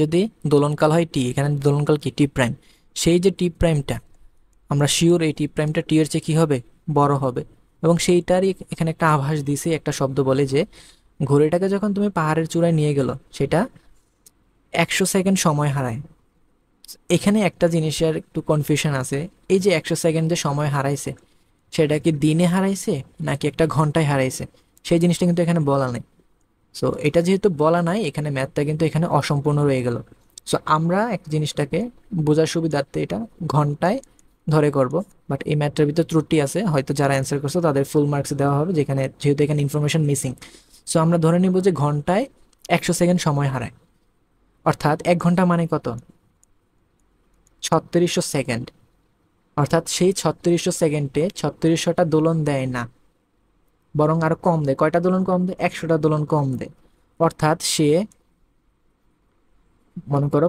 যদি দোলনকাল হয় টি, এখানে দোলনকাল কি টি প্রাইম, সেই যে টি প্রাইমটা আমরা শিওর এই টি প্রাইমটা টি এর চেয়ে কি হবে? বড় হবে। এবং সেইটারই এখানে একটা আভাস দিছে, একটা শব্দ বলে যে ঘড়িটাকে যখন তুমি পাহাড়ের চূড়ায় নিয়ে গেলো সেটা 100 সেকেন্ড সময় হারায়। এখানে একটা জিনিসের একটু কনফিউশন আছে, এই যে 100 সেকেন্ড যে সময় হারাইছে সেটা কি দিনে হারাইছে নাকি একটা ঘন্টায় হারাইছে, সেই জিনিসটা কিন্তু এখানে বলা নেই। সো এটা যেহেতু বলা নাই, এখানে ম্যাথটা কিন্তু এখানে অসম্পূর্ণ রয়ে গেল। সো আমরা এক জিনিসটাকে বোঝার সুবিধার্থে এটা ঘন্টায় ধরে করব। বাট এই ম্যাথটার ভিতরে ত্রুটি আছে, হয়তো যারা অ্যান্সার করছে তাদের ফুল মার্কস দেওয়া হবে, যেখানে যেহেতু এখানে ইনফরমেশন মিসিং। সো আমরা ধরে নিব যে ঘন্টায় 100 সেকেন্ড সময় হারায়, অর্থাৎ 1 ঘন্টা মানে কত? 3600 সেকেন্ড। অর্থাৎ সেই 3600 সেকেন্ডে 3600টা দোলন দেয় না, বরং আরো কম দেয়। কয়টা দোলন কম দেয়? 100টা দোলন কম দেয়। অর্থাৎ সে মনে করো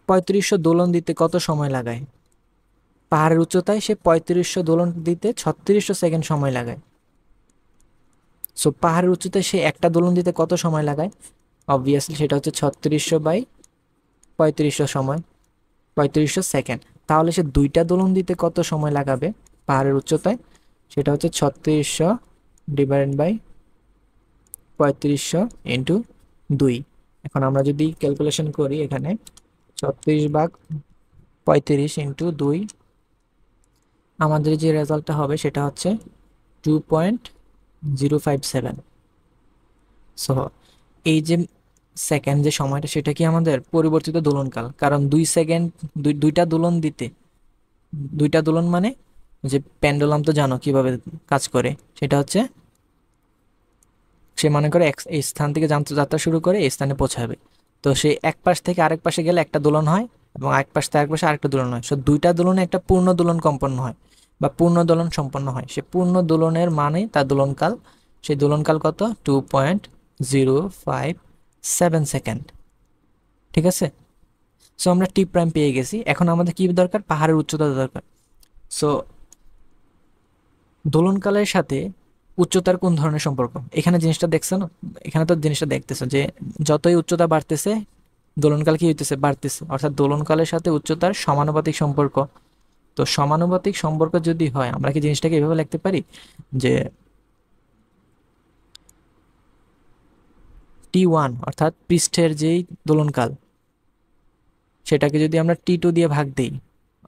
3500 দোলন দিতে কত সময় লাগায়? পাহাড়ের উচ্চতায় সে 3500 দোলন দিতে 3600 সেকেন্ড সময় লাগায়। সো পাহাড়ের উচ্চতায় সে একটা দোলন দিতে কত সময় লাগায়? অবভিয়াসলি সেটা হচ্ছে 3600/3500 সময়, 3500 সেকেন্ড। তাহলে সে 2টা দোলন দিতে কত সময় লাগাবে পাহাড়ের উচ্চতায়? সেটা হচ্ছে 3600/3500 × 2। এখন আমরা যদি ক্যালকুলেশন করি, এখানে 36/35 × 2, আমাদের যে রেজাল্টটা হবে সেটা হচ্ছে 2.057। সো এই যে সেকেন্ড যে সময়টা সেটা কি আমাদের পরিবর্তিত দোলনকাল, কারণ 2 সেকেন্ড, দুইটা দোলন মানে যে পেন্ডুলাম তো জানো কিভাবে কাজ করে, সেটা হচ্ছে সে মনে করে এই স্থান থেকে যাত্রা শুরু করে এই স্থানে পৌঁছাবে। তো সে এক পাশ থেকে আরেক পাশে গেলে একটা দোলন হয়, এবং এক পাশ থেকে আরেক পাশে আরেকটা দোলন হয়। সো 2টা দোলনে একটা পূর্ণ দোলন সম্পন্ন হয় বা পূর্ণ দোলন সম্পন্ন হয়। সে পূর্ণ দোলনের মানে তার দোলনকাল, সেই দোলনকাল কত? 2.057 সেকেন্ড। ঠিক আছে, সো আমরা টি প্রাইম পেয়ে গেছি। এখন আমাদের কি দরকার? পাহাড়ের উচ্চতা দরকার। সো দোলনকালের সাথে উচ্চতার কোন ধরনের সম্পর্ক, এখানে জিনিসটা দেখছেন, এখানে তো জিনিসটা দেখতেছো যে যতই উচ্চতা বাড়তেছে দোলনকাল কি হইতেছে, বাড়তেছে, অর্থাৎ দোলনকালের সাথে উচ্চতার সমানুপাতিক সম্পর্ক। তো সমানুপাতিক সম্পর্ক যদি হয় আমরা কি জিনিসটাকে এভাবে লিখতে পারি যে T1 অর্থাৎ পৃষ্ঠের যেই দোলনকাল সেটাকে যদি আমরা T2 দিয়ে ভাগ দিই,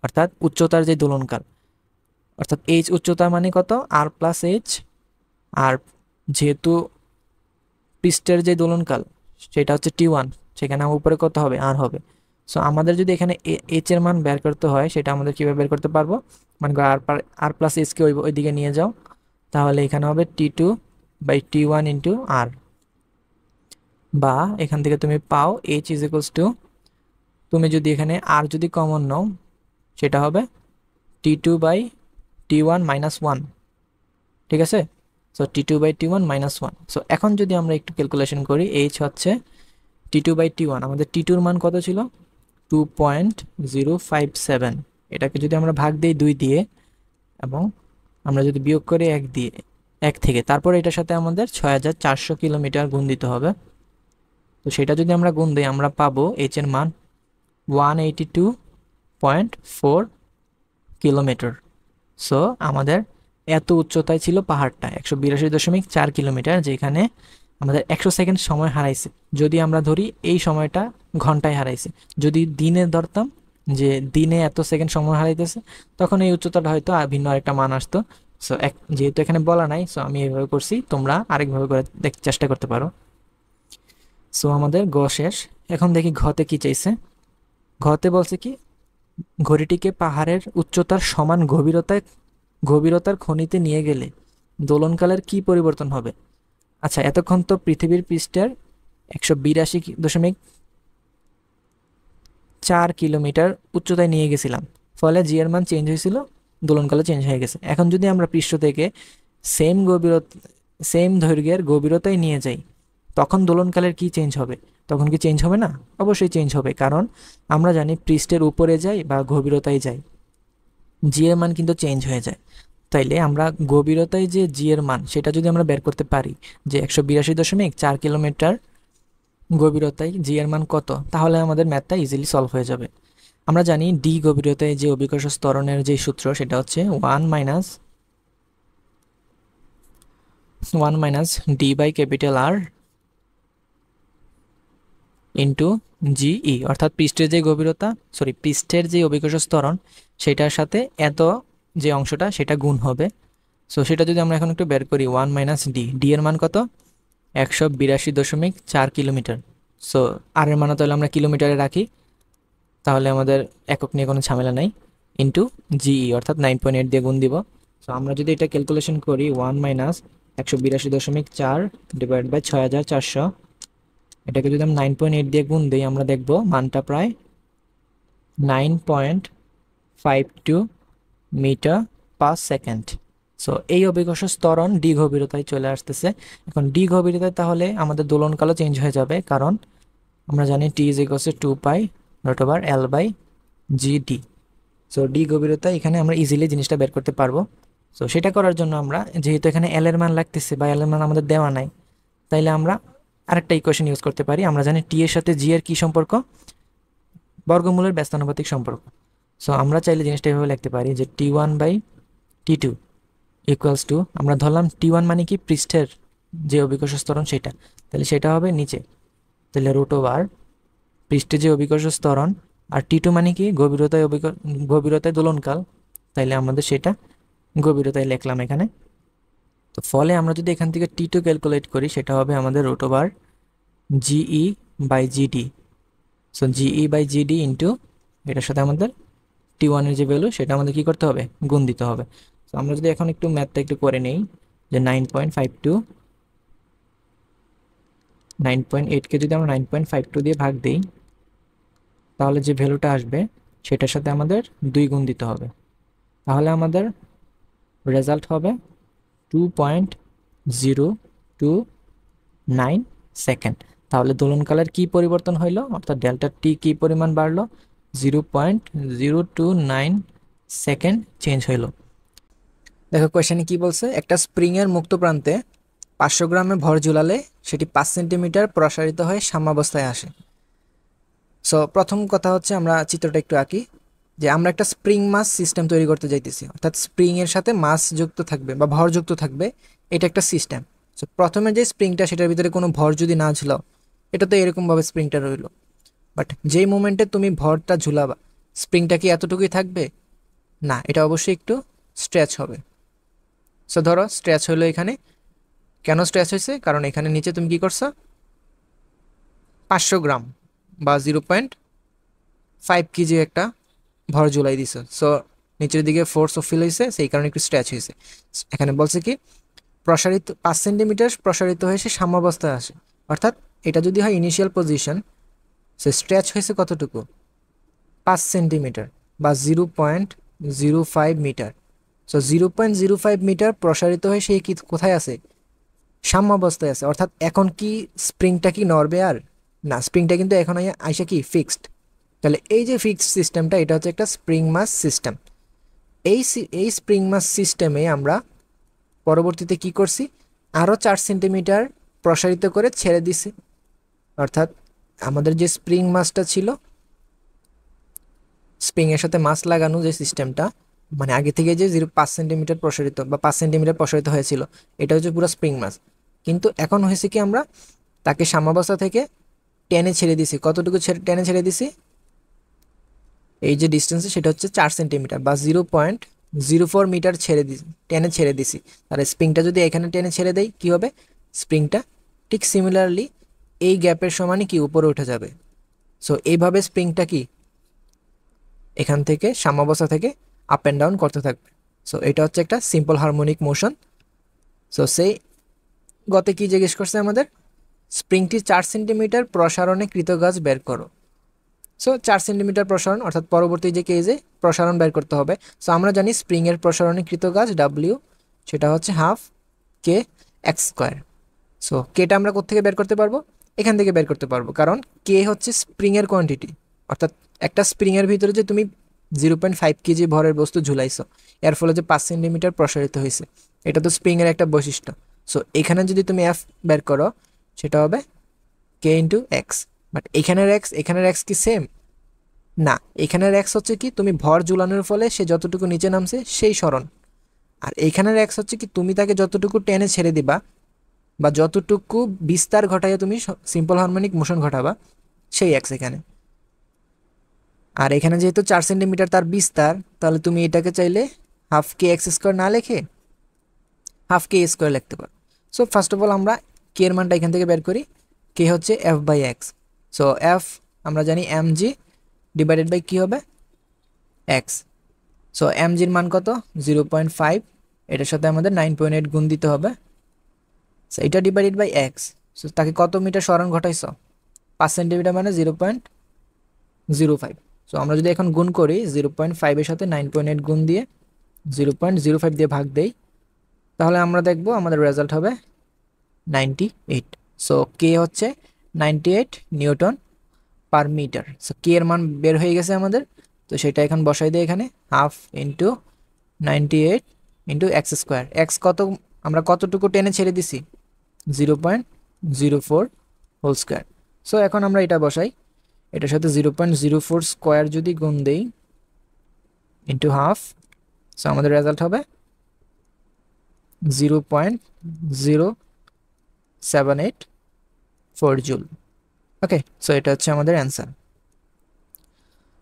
অর্থাৎ উচ্চতার যে দোলনকাল, অর্থাৎ এইচ উচ্চতা মানে কত, আর প্লাস এইচ, আর যেহেতু পৃষ্ঠের যে দোলনকাল সেটা হচ্ছে T1, সেখানে আমার উপরে কত হবে, আর হবে। সো আমাদের যদি এখানে এইচ এর মান বের করতে হয় সেটা আমাদের কিভাবে বের করতে পারবো, মানে আর প্লাস এইচকে ওই দিকে নিয়ে যাও, তাহলে এখানে হবে T2/T1 ইন্টু আর, বা এখান থেকে তুমি পাও এইচ ইজ ইকুয়ালস টু, তুমি যদি এখানে আর যদি কমন নাও সেটা হবে T2/T1 - 1, ঠিক আছে। So T2/T1 - 1। সো এখন যদি আমরা একটু ক্যালকুলেশন করি, এইচ হচ্ছে T2/T1, আমাদের T2-র মান কত ছিল, 2.057, এটাকে যদি আমরা ভাগ দিই 2 দিয়ে এবং আমরা যদি বিয়োগ করি 1 দিয়ে, 1 থেকে, তারপরে এটার সাথে আমাদের 6400 কিলোমিটার গুণ দিতে হবে। তো সেটা যদি আমরা গুণ দিই আমরা পাবো এইচ এর মান 182.4 কিলোমিটার। সো আমাদের এত উচ্চতায় ছিল পাহাড়টা, 182.4 কিলোমিটার, যেখানে আমাদের 100 সেকেন্ড সময় হারাইছে। যদি আমরা ধরি এই সময়টা ঘন্টায় হারাইছে, যদি দিনে ধরতাম যে দিনে এত সেকেন্ড সময় হারাইতেছে, তখন এই উচ্চতাটা হয়তো ভিন্ন আরেকটা মান আসতো। সো যেহেতু এখানে বলা নাই, সো আমি এইভাবে করছি, তোমরা আরেকভাবে করে চেষ্টা করতে পারো। সো আমাদের গ শেষ। এখন দেখি ঘতে কি চাইছে। ঘতে বলছে কি, ঘড়িটিকে পাহাড়ের উচ্চতার সমান গভীরতার খনিতে নিয়ে গেলে দোলনকালের কি পরিবর্তন হবে। আচ্ছা, এতক্ষণ তো পৃথিবীর পৃষ্ঠের 182.4 কিলোমিটার উচ্চতায় নিয়ে গেছিলাম, ফলে জি এর মান চেঞ্জ হয়েছিল, দোলনকালে চেঞ্জ হয়ে গেছে। এখন যদি আমরা পৃষ্ঠ থেকে সেম দৈর্ঘ্যের গভীরতায় নিয়ে যাই, তখন দোলনকালের কি চেঞ্জ হবে, তখন কি চেঞ্জ হবে না? অবশ্যই চেঞ্জ হবে, কারণ আমরা জানি পৃষ্ঠের উপরে যাই বা গভীরতায় যাই, জি এর মান কিন্তু চেঞ্জ হয়ে যায়। তাইলে আমরা গভীরতায় যে জি এর মান সেটা যদি আমরা বের করতে পারি যে 182.4 কিলোমিটার গভীরতায় জি এর মান কত, তাহলে আমাদের ম্যাথটা ইজিলি সলভ হয়ে যাবে। আমরা জানি ডি গভীরতায় যে অভিকর্ষ ত্বরণের যে সূত্র সেটা হচ্ছে 1 - D/R ইন্টু জিই, অর্থাৎ পৃষ্ঠের যে অভিকর্ষ ত্বরণ সেটার সাথে এত যে অংশটা সেটা গুণ হবে। সো সেটা যদি আমরা এখন একটু বের করি, 1 - ডি এর মান কত, 182.4 কিলোমিটার। সো আর এর মান তাহলে আমরা কিলোমিটারে রাখি, তাহলে আমাদের একক নিয়ে কোনো ঝামেলা নাই, ইন্টু জিই অর্থাৎ 9.8 দিয়ে গুণ দিব। সো আমরা যদি এটা ক্যালকুলেশন করি, 1 - 182.4 ডিভাইড বাই 6400, এটাকে যদি আমরা 9.8 দিয়ে গুণ দিই আমরা দেখব মানটা প্রায় 9.52 মিটার পার সেকেন্ড। সো এই অভিকর্ষ ত্বরণ ডি গভীরতায় চলে আসতেছে। এখন ডি গভীরতায় তাহলে আমাদের দোলনকালও চেঞ্জ হয়ে যাবে, কারণ আমরা জানি t is equals to 2π/L/GD। So d গভীরতা এখানে আমরা ইজিলি জিনিসটা বের করতে পারবো। সো সেটা করার জন্য আমরা, যেহেতু এখানে এল এর মান লাগতেছে বা এল এর মান আমাদের দেওয়া নাই, তাইলে আমরা আরেকটা ইকুয়েশন ইউজ করতে পারি। আমরা জানি টি এর সাথে জি এর কি সম্পর্ক, বর্গমূলের ব্যস্তানুপাতিক সম্পর্ক। সো আমরা চাইলে জিনিসটা এভাবে লিখতে পারি যে T1/T2 ইকুয়ালস টু, আমরা ধরলাম T1 মানে কি পৃষ্ঠের যে অভিকর্ষ ত্বরণ সেটা, তাহলে সেটা হবে নিচে, তাহলে √, পৃষ্ঠে যে অভিকর্ষ ত্বরণ, আর T2 মানে কি গভীরতায় দোলনকাল, তাইলে আমাদের সেটা গভীরতায় লিখলাম এখানে। তো ফলে আমরা যদি এখান থেকে T2 ক্যালকুলেট করি সেটা হবে আমাদের √GE/GD। সো GE/GD ইন্টু এটার সাথে আমাদের T1 এর যে ভ্যালু সেটা আমাদের কি করতে হবে, গুণ দিতে হবে। তো আমরা যদি এখন একটু ম্যাথটা একটু করে নেই, যে 9.8কে যদি আমরা 9.52 দিয়ে ভাগ দিই, তাহলে যে ভ্যালুটা আসবে সেটার সাথে আমাদের 2 গুণ দিতে হবে, তাহলে আমাদের রেজাল্ট হবে 2.029 সেকেন্ড। তাহলে দোলনকালের কি পরিবর্তন হইলো, অর্থাৎ ডেল্টা টি কি পরিমাণ বাড়লো, 0.029 সেকেন্ড চেঞ্জ হইল। দেখো কোয়েশ্চেনে কি বলছে, একটা স্প্রিং এর মুক্ত প্রান্তে 500 গ্রামে ভর ঝুলালে সেটি 5 সেন্টিমিটার প্রসারিত হয়ে সাম্যাবস্থায় আসে। সো প্রথম কথা হচ্ছে আমরা চিত্রটা একটু আঁকি, যে আমরা একটা স্প্রিং মাস সিস্টেম তৈরি করতে যাইতেছি, অর্থাৎ স্প্রিং এর সাথে মাস যুক্ত থাকবে বা ভর যুক্ত থাকবে, এটা একটা সিস্টেম। সো প্রথমে যে স্প্রিংটা, সেটার ভিতরে কোনো ভর যদি না ঝুলাও, এটা তো এরকমভাবে স্প্রিংটা রইলো। বাট যেই মোমেন্টে তুমি ভরটা ঝুলাবা, স্প্রিংটা কি এতটুকুই থাকবে? না, এটা অবশ্যই একটু স্ট্রেচ হবে। সো ধরো স্ট্রেচ হলো এখানে, কেন স্ট্রেচ হয়েছে? কারণ এখানে নিচে তুমি কি করছো, 500 গ্রাম বা 0.5 কেজি একটা ভর ঝুলাই দিছো। সো নিচের দিকে ফোর্স অফ ফিল হয়েছে, সেই কারণে একটু স্ট্রেচ হয়েছে। এখানে বলছে কি, প্রসারিত 5 সেন্টিমিটার প্রসারিত হয়ে সে সাম্যাবস্থায় আসে। অর্থাৎ এটা যদি হয় ইনিশিয়াল পজিশন, সে স্ট্রেচ হয়েছে কতটুকু, 5 সেন্টিমিটার বা 0.05 মিটার। সো 0.05 মিটার প্রসারিত হয়ে সে কি কোথায় আছে, সাম্যাবস্থায় আছে। অর্থাৎ এখন কি স্প্রিংটা কি নড়বে আর? না, স্প্রিংটা কিন্তু এখন আইসা কি ফিক্সড। তাহলে এই যে ফিক্সড সিস্টেমটা, এটা হচ্ছে একটা স্প্রিং মাস সিস্টেম। এই স্প্রিং মাস সিস্টেমে আমরা পরবর্তীতে কি করছি, আরও 4 সেন্টিমিটার প্রসারিত করে ছেড়ে দিছি। অর্থাৎ আমাদের যে স্প্রিং মাসটা ছিল, স্প্রিং এর সাথে মাস লাগানো যে সিস্টেমটা, মানে আগে থেকে যে 5 সেন্টিমিটার প্রসারিত বা 5 সেন্টিমিটার প্রসারিত হয়েছিল, এটা হচ্ছে পুরো স্প্রিং মাস। কিন্তু এখন হয়েছে কি, আমরা তাকে সাম্যাবস্থা থেকে টেনে ছেড়ে দিছি। কতটুকু টেনে ছেড়ে দিছি, এই যে ডিস্টেন্সে, সেটা হচ্ছে 4 সেন্টিমিটার বা 0.04 মিটার টেনে ছেড়ে দিছি। তাহলে স্প্রিংটা যদি এখানে টেনে ছেড়ে দেয়, কি হবে, স্প্রিংটা ঠিক সিমিলারলি এই গ্যাপের সমানই কি উপরে উঠে যাবে। সো এইভাবে স্প্রিংটা কি এখান থেকে সাম্যাবস্থা থেকে আপ অ্যান্ড ডাউন করতে থাকবে। সো এটা হচ্ছে একটা সিম্পল হারমোনিক মোশন। সো সেই গতে কি জিজ্ঞেস করছে আমাদের, স্প্রিংটি 4 সেন্টিমিটার প্রসারণে কৃতকাজ বের করো। সো 4 সেন্টিমিটার প্রসারণ, অর্থাৎ পরবর্তী যে কেজে প্রসারণ বের করতে হবে। সো আমরা জানি স্প্রিং এর প্রসারণে কৃতকাজ ডাব্লিউ, সেটা হচ্ছে হাফ কে এক্স স্কোয়ার। সো কেটা আমরা কোত্থেকে বের করতে পারবো, এখান থেকে বের করতে পারবো, কারণ কে হচ্ছে স্প্রিং এর কোয়ান্টিটি। অর্থাৎ একটা স্প্রিং এর ভিতরে যে তুমি 0.5 কেজি ভরের বস্তু ঝুলাইছো, এর ফলে যে 5 সেন্টিমিটার প্রসারিত হয়েছে, এটা তো স্প্রিং এর একটা বৈশিষ্ট্য। সো এখানে যদি তুমি এফ বের করো, সেটা হবে কে ইন্টু এক্স। বাট এখানের এক্স কি সেম? না, এখানের এক্স হচ্ছে কি, তুমি ভর ঝুলানোর ফলে সে যতটুকু নিচে নামছে সেই সরণ। আর এইখানের এক্স হচ্ছে কি, তুমি তাকে যতটুকু টেনে ছেড়ে দিবা বা যতটুকু বিস্তার ঘটাইয়া তুমি সিম্পল হারমোনিক মোশন ঘটাবা, সেই এক্স এখানে। আর এখানে যেহেতু 4 সেন্টিমিটার তার বিস্তার, তাহলে তুমি এটাকে চাইলে হাফ কে এক্স স্কোয়ার না লিখে হাফ কে স্কোয়ার লিখতে পারো। সো ফার্স্ট অফ অল আমরা কে এর মানটা এখান থেকে বের করি। কে হচ্ছে f by x. So f আমরা জানি এম জি ডিভাইডেড বাই কি হবে, এক্স। সো এম জির মান কত, 0.5, এটার সাথে আমাদের 9.8 গুণ দিতে হবে। সো এটা ডিভাইডেড বাই এক্স। সো তাকে কত মিটার সরণ ঘটাইছ, 5 সেন্টিমিটার মানে 0.05। সো আমরা যদি এখন গুণ করি 0.5 এর সাথে 9.8 গুণ দিয়ে 0.05 দিয়ে ভাগ দেই, তাহলে আমরা দেখব আমাদের রেজাল্ট হবে 98। সো কে হচ্ছে 98 Newton per metre. So k এর মান বের হয়ে গেছে আমাদের। তো সেটা এখন বসাই দিই এখানে, half into 98 into x square. X কত, আমরা কতটুকু টেনে ছেড়ে দিছি, 0.04 হোল স্কোয়ার। সো এখন আমরা এটা বসাই, এটার সাথে 0.04 স্কোয়ার যদি গুণ দেই ইন্টু হাফ, সো আমাদের রেজাল্ট হবে 0.0784 জুল। ওকে, সো এটা হচ্ছে আমাদের অ্যান্সার।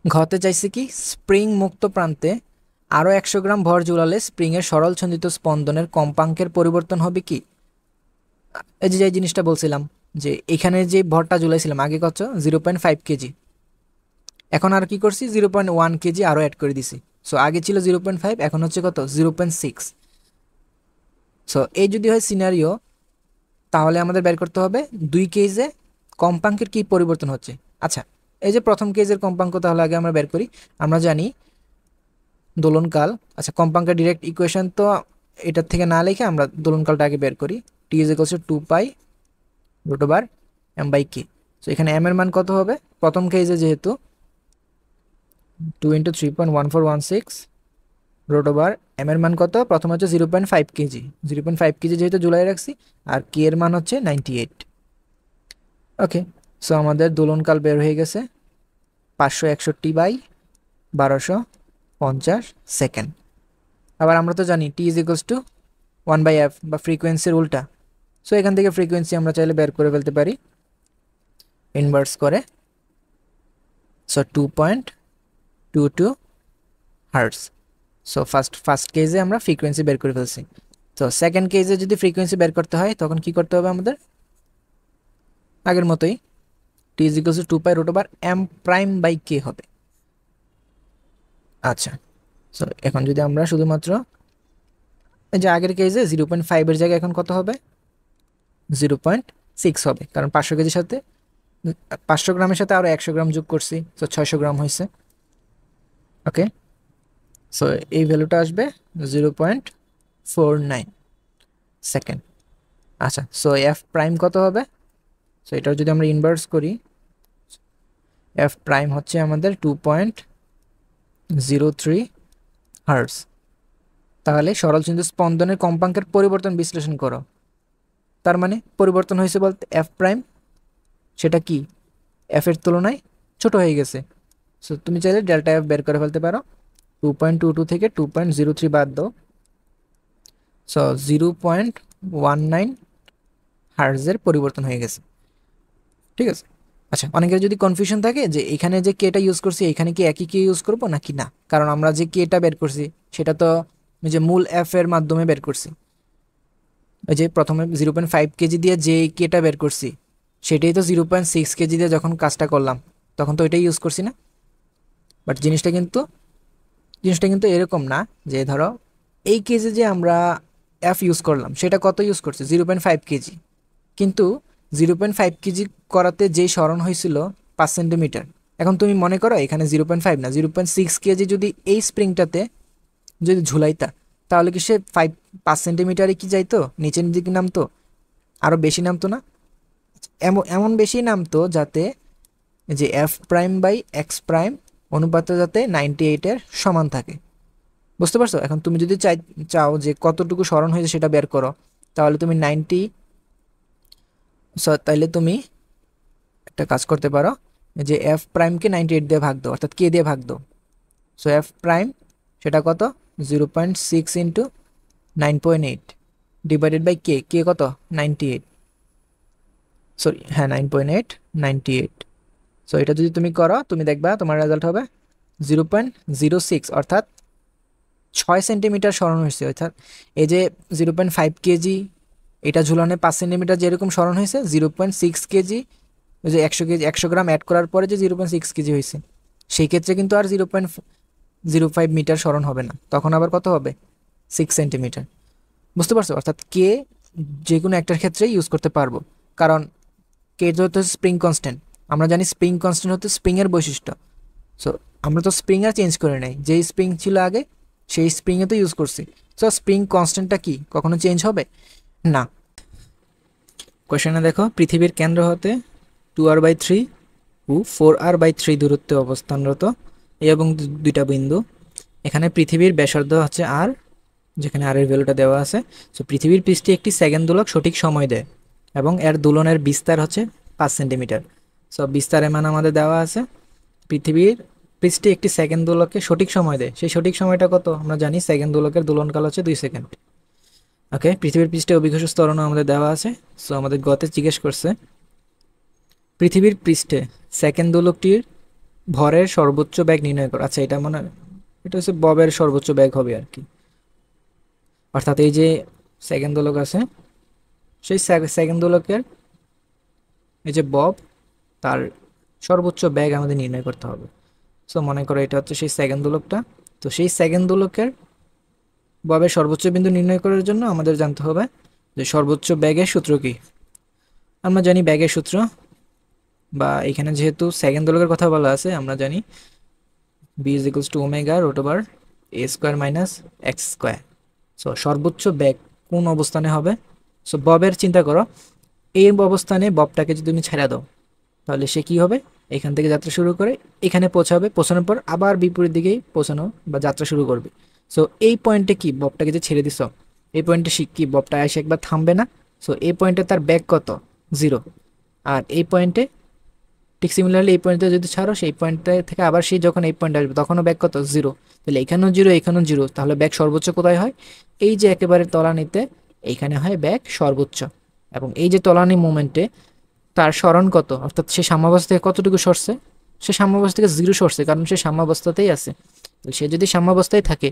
ঘতে চাইছে কি, স্প্রিং মুক্ত প্রান্তে আরও 100 গ্রাম ভর ঝুলালে স্প্রিংয়ের সরল ছন্দিত স্পন্দনের কম্পাঙ্কের পরিবর্তন হবে কি? এই যে জিনিসটা বলছিলাম, যে এখানে যে ভরটা ঝুলাইছিলাম আগে কত, 0.5 কেজি, এখন আর কি করছি, 0.1 কেজি আরও অ্যাড করে দিছি। সো আগে ছিল 0.5, এখন হচ্ছে কত, 0.6। সো এই যদি হয় সিনারিও, তাহলে আমাদের বের করতে হবে 2 কেজে কম্পাঙ্কের কি পরিবর্তন হচ্ছে। আচ্ছা, এই যে প্রথম কেজের কম্পাঙ্ক তাহলে আগে আমরা বের করি। আমরা জানি দোলনকাল, আচ্ছা কম্পাঙ্কের ডিরেক্ট ইকুয়েশন তো এটার থেকে না লিখে আমরা দোলনকালটা আগে বের করি। T is equals to 2 pi root over m by k. So এখানে এম এর মান কত হবে, প্রথম কেজে যেহেতু 2 × 3.1416 রোট ওভার এম এর মান কত, প্রথমে হচ্ছে 0.5 কেজি, 0.5 কেজি যেহেতু জুলাই রাখছি, আর কে এর মান হচ্ছে 98। ওকে, সো আমাদের দোলনকাল বের হয়ে গেছে 561/1250 সেকেন্ড। আবার আমরা তো জানি t is equals two 1/f বা ফ্রিকোয়েন্সির উল্টা। সো এখান থেকে ফ্রিকোয়েন্সি আমরা চাইলে বের করে ফেলতে পারি ইনভার্স করে। So 2.22 hertz. সো ফার্স্ট কেজে আমরা ফ্রিকোয়েন্সি বের করে ফেলছি। তো সেকেন্ড কেজে যদি ফ্রিকোয়েন্সি বের করতে হয় তখন কি করতে হবে আমাদের, আগের মতোই টি ইজ ইকুয়ালস টু 2π√m'/k হবে। আচ্ছা, সো এখন যদি আমরা শুধুমাত্র এই যে আগের কেজে 0.5 এর জায়গায় এখন কত হবে, 0.6 হবে, কারণ 500 কেজির সাথে 500 গ্রামের সাথে আরও 100 গ্রাম যোগ করছি, সো 600 গ্রাম হয়েছে। ওকে, সো এই ভ্যালুটা আসবে 0.49 সেকেন্ড। আচ্ছা, সো এফ প্রাইম কত হবে, সো এটাও যদি আমরা ইনভার্স করি, এফ প্রাইম হচ্ছে আমাদের 2.03 হার্টস। তাহলে সরল চিহ্ন স্পন্দনের কম্পাঙ্কের পরিবর্তন বিশ্লেষণ করো। তার মানে পরিবর্তন হয়েছে বলতে এফ প্রাইম সেটা কি এফ এর তুলনায় ছোট হয়ে গেছে। সো তুমি চাইলে ডেল্টা এফ বের করে ফেলতে পারো। 2.22 থেকে 2.03 বাদ দাও, সো 0.19 হার্টজের পরিবর্তন হয়ে গেছে। ঠিক আছে। আচ্ছা, অনেকের যদি কনফিউশন থাকে যে এখানে যে কেটা ইউজ করছি এখানে কি একই কে ইউজ করবো নাকি না, কারণ আমরা যে কেটা বের করছি সেটা তো ওই যে মূল এফ এর মাধ্যমে বের করছি। ওই যে প্রথমে 0.5 কেজি দিয়ে যে কেটা বের করছি সেটাই তো 0.6 কেজি দিয়ে যখন কাজটা করলাম তখন তো ওইটাই ইউজ করছি না। বাট জিনিসটা কিন্তু এরকম না যে ধরো এই কেজি যে আমরা এফ ইউজ করলাম সেটা কত ইউজ করছি 0.5 কেজি, কিন্তু 0.5 কেজি করাতে যেই সরণ হয়েছিল 5 সেন্টিমিটার। এখন তুমি মনে করো এখানে 0.5 না 0.6 কেজি যদি এই স্প্রিংটাতে যদি ঝুলাইতা তাহলে কি সে 5 সেন্টিমিটারে কি যাইতো, নিচের দিকে নামতো, আরও বেশি নামতো না? এমন এমন বেশি নামতো যাতে যে f prime by x prime অনুপাতটা যাতে 98-এর সমান থাকে। বুঝতে পারছো? এখন তুমি যদি চাও যে কতটুকু সরণ হয়েছে সেটা বের করো, তাহলে তুমি তাইলে তুমি একটা কাজ করতে পারো যে এফ প্রাইমকে 98 দিয়ে ভাগ দাও, অর্থাৎ কে দিয়ে ভাগ দাও। সো এফ প্রাইম সেটা কত, 0.6 ইন্টু 9.8 ডিভাইডেড বাই কে, কে কত 98, সরি হ্যাঁ 9.8 98। সো এটা যদি তুমি করো তুমি দেখবা তোমার রেজাল্ট হবে 0.06, অর্থাৎ 6 সেন্টিমিটার সরণ হয়েছে। অর্থাৎ এই যে 0.5 কেজি এটা ঝুলানে 5 সেন্টিমিটার যেরকম সরণ হয়েছে, 0.6 কেজি ওই যে 100 কেজি 100 গ্রাম অ্যাড করার পরে যে 0.6 কেজি হয়েছে সেই ক্ষেত্রে কিন্তু আর 0.05 মিটার সরণ হবে না, তখন আবার কত হবে 6 সেন্টিমিটার। বুঝতে পারছো? অর্থাৎ কে যে কোনো একটার ক্ষেত্রে ইউজ করতে পারবো, কারণ কে হচ্ছে স্প্রিং কনস্ট্যান্ট। আমরা জানি স্প্রিং কনস্ট্যান্ট হচ্ছে স্প্রিংয়ের বৈশিষ্ট্য। সো আমরা তো স্প্রিং আর চেঞ্জ করে নাই, যেই স্প্রিং ছিল আগে সেই স্প্রিংয়ে তো ইউজ করছি। সো স্প্রিং কনস্ট্যান্টটা কি কখনো চেঞ্জ হবে না। কোয়েশ্চেনে দেখো, পৃথিবীর কেন্দ্র হতে 2r/3 ও 4r/3 দূরত্বে অবস্থানরত এবং দুইটা বিন্দু। এখানে পৃথিবীর ব্যাসার্ধ হচ্ছে আর, যেখানে আর এর ভ্যালুটা দেওয়া আছে। সো পৃথিবীর পৃষ্ঠে একটি সেকেন্ড দোলক সঠিক সময় দেয় এবং এর দোলনের বিস্তার হচ্ছে 5 সেন্টিমিটার। সো বিস্তারের মান আমাদের দেওয়া আছে। পৃথিবীর পৃষ্ঠে একটি সেকেন্ড দোলককে সঠিক সময় দেয়, সেই সঠিক সময়টা কত আমরা জানি, সেকেন্ড দোলকের দোলনকাল হচ্ছে 2 সেকেন্ড। ওকে, পৃথিবীর পৃষ্ঠে অভিঘর্ষ ত্বরণও আমাদের দেওয়া আছে। সো আমাদের গতে জিজ্ঞেস করছে পৃথিবীর পৃষ্ঠে সেকেন্ড দোলকটির ভরের সর্বোচ্চ বেগ নির্ণয় করো। আচ্ছা, এটা হচ্ছে ববের সর্বোচ্চ বেগ হবে আর কি। অর্থাৎ এই যে সেকেন্ড দোলক আছে সেই সেকেন্ড দোলকের এই যে বব তার সর্বোচ্চ বেগ আমাদের নির্ণয় করতে হবে। সো মনে করো এটা হচ্ছে সেই সেকেন্ড দোলকটা। তো সেই সেকেন্ড দোলকের ববের সর্বোচ্চ বিন্দু নির্ণয় করার জন্য আমাদের জানতে হবে যে সর্বোচ্চ বেগের সূত্র কি। আমরা জানি বেগের সূত্র, বা এখানে যেহেতু সেকেন্ড দোলকের কথা বলা আছে আমরা জানি v is equals to omega root over a square minus x square. So সর্বোচ্চ বেগ কোন অবস্থানে হবে? সো ববের চিন্তা করো, এই অবস্থানে ববটাকে যদি তুমি ছেড়ে দাও তাহলে সে কি হবে, এখান থেকে যাত্রা শুরু করে এখানে পৌঁছাবে, পৌঁছানোর পর আবার বিপরীত দিকেই পৌঁছানো বা যাত্রা শুরু করবে। সো এই পয়েন্টে কি ববটাকে যে ছেড়ে দিছ, এই পয়েন্টে কি ববটা এসে একবার থামবে না? সো এই পয়েন্টে তার ব্যাক কত? 0। আর এই পয়েন্টে ঠিক সিমিলারলি এই পয়েন্টে যদি ছাড়ো, সেই পয়েন্টে থেকে আবার সেই যখন এই পয়েন্টে আসবে তখনও ব্যাক কত? 0। তাহলে এখানেও 0, এখানেও 0, তাহলে ব্যাক সর্বোচ্চ কোথায় হয়? এই যে একেবারে তলানিতে, এইখানে হয় ব্যাক সর্বোচ্চ। এবং এই যে তলানি মোমেন্টে তার সরণ কত, অর্থাৎ সে সাম্যাবস্থা থেকে কতটুকু সরছে? সে সাম্যাবস্থা থেকে 0 সরছে, কারণ সে সাম্যাবস্থাতেই আছে। তো সে যদি সাম্যাবস্থায় থাকে,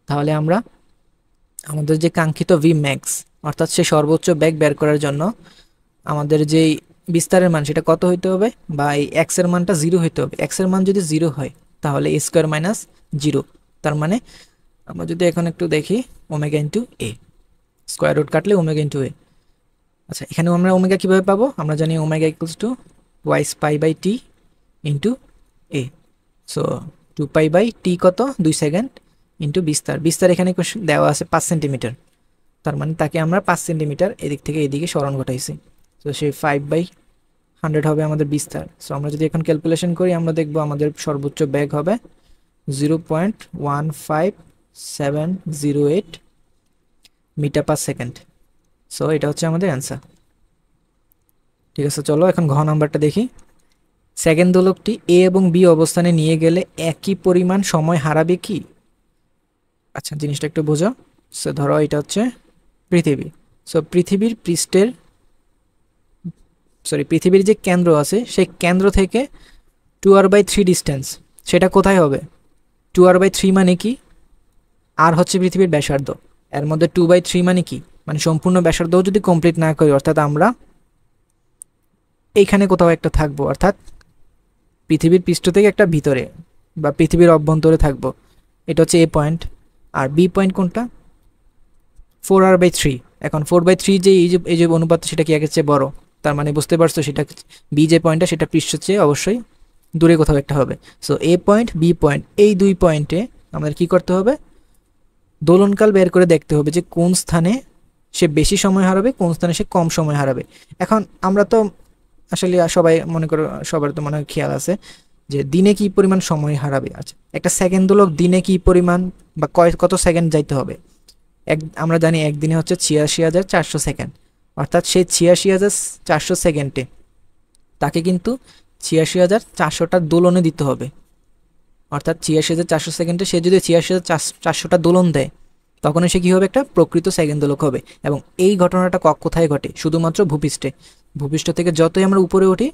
তাহলে আমরা আমাদের যে কাঙ্ক্ষিত ভি ম্যাক্স, অর্থাৎ সে সর্বোচ্চ ব্যাক বের করার জন্য আমাদের যেই বিস্তারের মান সেটা কত হইতে হবে, বা এই এক্স এর মানটা 0 হইতে হবে। এক্স এর মান যদি 0 হয়, তাহলে এ স্কোয়ার মাইনাস 0। তার মানে আমরা যদি এখন একটু দেখি, omega into a, square root কাটলে ওমেগা ইন্টু এ। আচ্ছা, এখানে আমরা ওমেগা কিভাবে পাবো? আমরা জানি omega equals to y pi by t into a. So 2 pi by t কত? 2 সেকেন্ড, ইন্টু বিস্তার। বিস্তার এখানে দেওয়া আছে 5 সেন্টিমিটার। তার মানে তাকে আমরা 5 সেন্টিমিটার এদিক থেকে এদিকে সরণ ঘটাইছি। তো সেই 5/100 হবে আমাদের বিস্তার। সো আমরা যদি এখন ক্যালকুলেশন করি, আমরা দেখবো আমাদের সর্বোচ্চ ব্যাগ হবে 0.15708 মিটার পার সেকেন্ড। সো এটা হচ্ছে আমাদের অ্যান্সার। ঠিক আছে, চলো এখন ঘ নাম্বারটা দেখি। সেকেন্ড দোলকটি এ এবং বি অবস্থানে নিয়ে গেলে একই পরিমাণ সময় হারাবে কি? আচ্ছা, জিনিসটা একটু বোঝো। সো ধরো এটা হচ্ছে পৃথিবী। সো পৃথিবীর পৃষ্ঠের, পৃথিবীর যে কেন্দ্র আছে, সেই কেন্দ্র থেকে 2r/3 ডিস্টেন্স, সেটা কোথায় হবে? 2r/3 মানে কি? আর হচ্ছে পৃথিবীর ব্যাসার্ধ। এর মধ্যে 2/3 মানে কি? মানে সম্পূর্ণ ব্যাসার্ধও যদি কমপ্লিট না করি, অর্থাৎ আমরা এইখানে কোথাও একটা থাকবো, অর্থাৎ পৃথিবীর পৃষ্ঠ থেকে একটা ভিতরে বা পৃথিবীর অভ্যন্তরে থাকবো। এটা হচ্ছে এ পয়েন্ট। আর বি পয়েন্ট কোনটা? 4r/3। এখন 4/3 যে এই যে অনুপাত, সেটা কি একের চেয়ে বড়। তার মানে বুঝতে পারছো, সেটা বি যে পয়েন্টটা, সেটা পৃষ্ঠের চেয়ে অবশ্যই দূরে কোথাও একটা হবে। সো এ পয়েন্ট, বি পয়েন্ট, এই দুই পয়েন্টে আমাদের কি করতে হবে? দোলনকাল বের করে দেখতে হবে যে কোন স্থানে সে বেশি সময় হারাবে, কোন স্থানে সে কম সময় হারাবে। এখন আমরা তো আসলে সবাই মনে করো, সবার তো মনে হয় খেয়াল আছে যে দিনে কি পরিমাণ সময় হারাবে। আচ্ছা, একটা সেকেন্ড দোলক দিনে কি পরিমাণ বা কত সেকেন্ড যাইতে হবে? আমরা জানি একদিনে হচ্ছে 86,400 সেকেন্ড। অর্থাৎ সেই 86,400 সেকেন্ডে তাকে কিন্তু 86,400টা দোলনে দিতে হবে। অর্থাৎ 86,400 সেকেন্ডে সে যদি 86,400টা দোলন দেয়, তখন সে কী হবে? একটা প্রকৃত সেকেন্ড দোলক হবে। এবং এই ঘটনাটা কোথায় ঘটে? শুধুমাত্র ভূপৃষ্ঠে। ভূপৃষ্ঠ থেকে যতই আমরা উপরে উঠি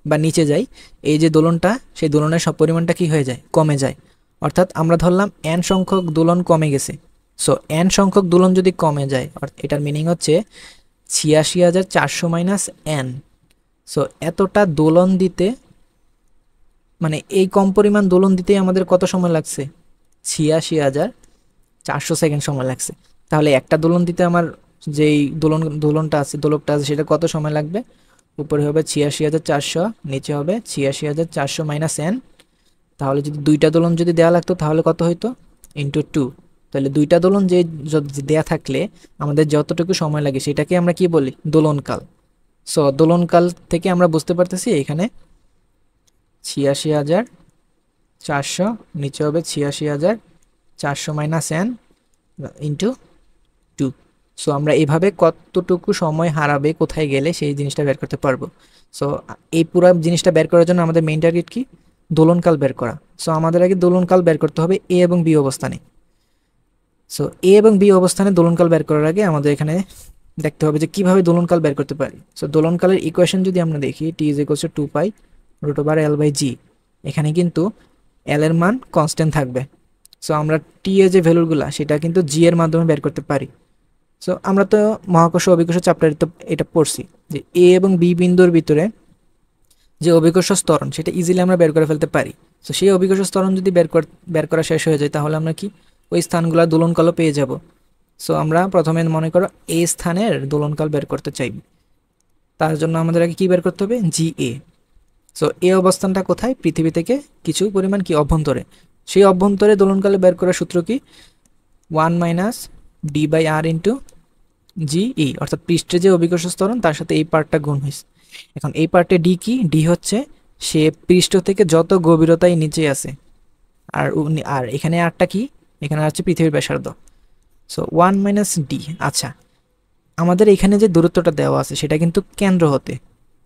বা নিচে যাই, এই যে দোলনটা, সেই দোলনের সব পরিমাণটা কী হয়ে যায়? কমে যায়। অর্থাৎ আমরা ধরলাম n সংখ্যক দোলন কমে গেছে। সো n সংখ্যক দোলন যদি কমে যায়, এটার মিনিং হচ্ছে 86,400 মাইনাস n। সো এতটা দোলন দিতে, মানে এই কম পরিমাণ দোলন দিতেই আমাদের কত সময় লাগছে? 86,400 সেকেন্ড সময় লাগছে। তাহলে একটা দোলন দিতে আমার যেই দোলকটা আছে সেটা কত সময় লাগবে? উপরে হবে 86,400, নিচে হবে 86,400 মাইনাস n। তাহলে যদি দুইটা দোলন যদি দেওয়া লাগতো, তাহলে কত হইতো? ইন্টু 2। তাহলে দুইটা দোলন যে দেয়া থাকলে আমাদের যতটুকু সময় লাগে, সেটাকে আমরা কি বলি? দোলনকাল। সো দোলনকাল থেকে আমরা বুঝতে পারতেছি এখানে 86,400, নিচে হবে 86,400 মাইনাস n ইন্টু 2। সো আমরা এইভাবে কতটুকু সময় হারাবে কোথায় গেলে, সেই জিনিসটা বের করতে পারবো। সো এই পুরো জিনিসটা বের করার জন্য আমাদের মেইন টার্গেট কি? দোলনকাল বের করা। সো আমাদের আগে দোলনকাল বের করতে হবে এ এবং বি অবস্থানে। সো এ এবং বি অবস্থানে দোলনকাল বের করার আগে আমাদের এখানে দেখতে হবে যে কিভাবে দোলনকাল বের করতে পারি। সো দোলনকালের ইকুয়েশন যদি আমরা দেখি, টি ইজ ইকুয়ালস টু 2π√L/g। এখানে কিন্তু এল এর মান কনস্ট্যান্ট থাকবে। সো আমরা টি এর যে ভ্যালুগুলা, সেটা কিন্তু জি এর মাধ্যমে বের করতে পারি। সো আমরা তো মহাকর্ষ অভিকর্ষ চ্যাপ্টারে তো এটা পড়ছি যে এ এবং বি বিন্দুর ভিতরে যে অভিকর্ষ ত্বরণ, সেটা ইজিলি আমরা বের করে ফেলতে পারি। সো সেই অভিকর্ষ ত্বরণ যদি বের করা শেষ হয়ে যায়, তাহলে আমরা কি ওই স্থানগুলো দোলনকালও পেয়ে যাব। সো আমরা প্রথমে মনে করো এ স্থানের দোলনকাল বের করতে চাই। তার জন্য আমাদের আগে কি বের করতে হবে? জি এ। সো এ অবস্থানটা কোথায়? পৃথিবী থেকে কিছু পরিমাণ কি অভ্যন্তরে। সেই অভ্যন্তরে দোলনকালে বের করার সূত্র কি? 1 মাইনাস d/r ইন্টু জিই, অর্থাৎ পৃষ্ঠে যে অভিকর্ষ ত্বরণ, তার সাথে এই পার্টটা গুণ হয়েছে। এখন এই পার্টে ডি কি? ডি হচ্ছে সে পৃষ্ঠ থেকে যত গভীরতায় নিচে আছে। আর এখানে আরটা কি? এখানে হচ্ছে পৃথিবীর ব্যাসার্ধ। So 1 minus D. আচ্ছা, আমাদের এখানে যে দূরত্বটা দেওয়া আছে সেটা কিন্তু কেন্দ্র হতে,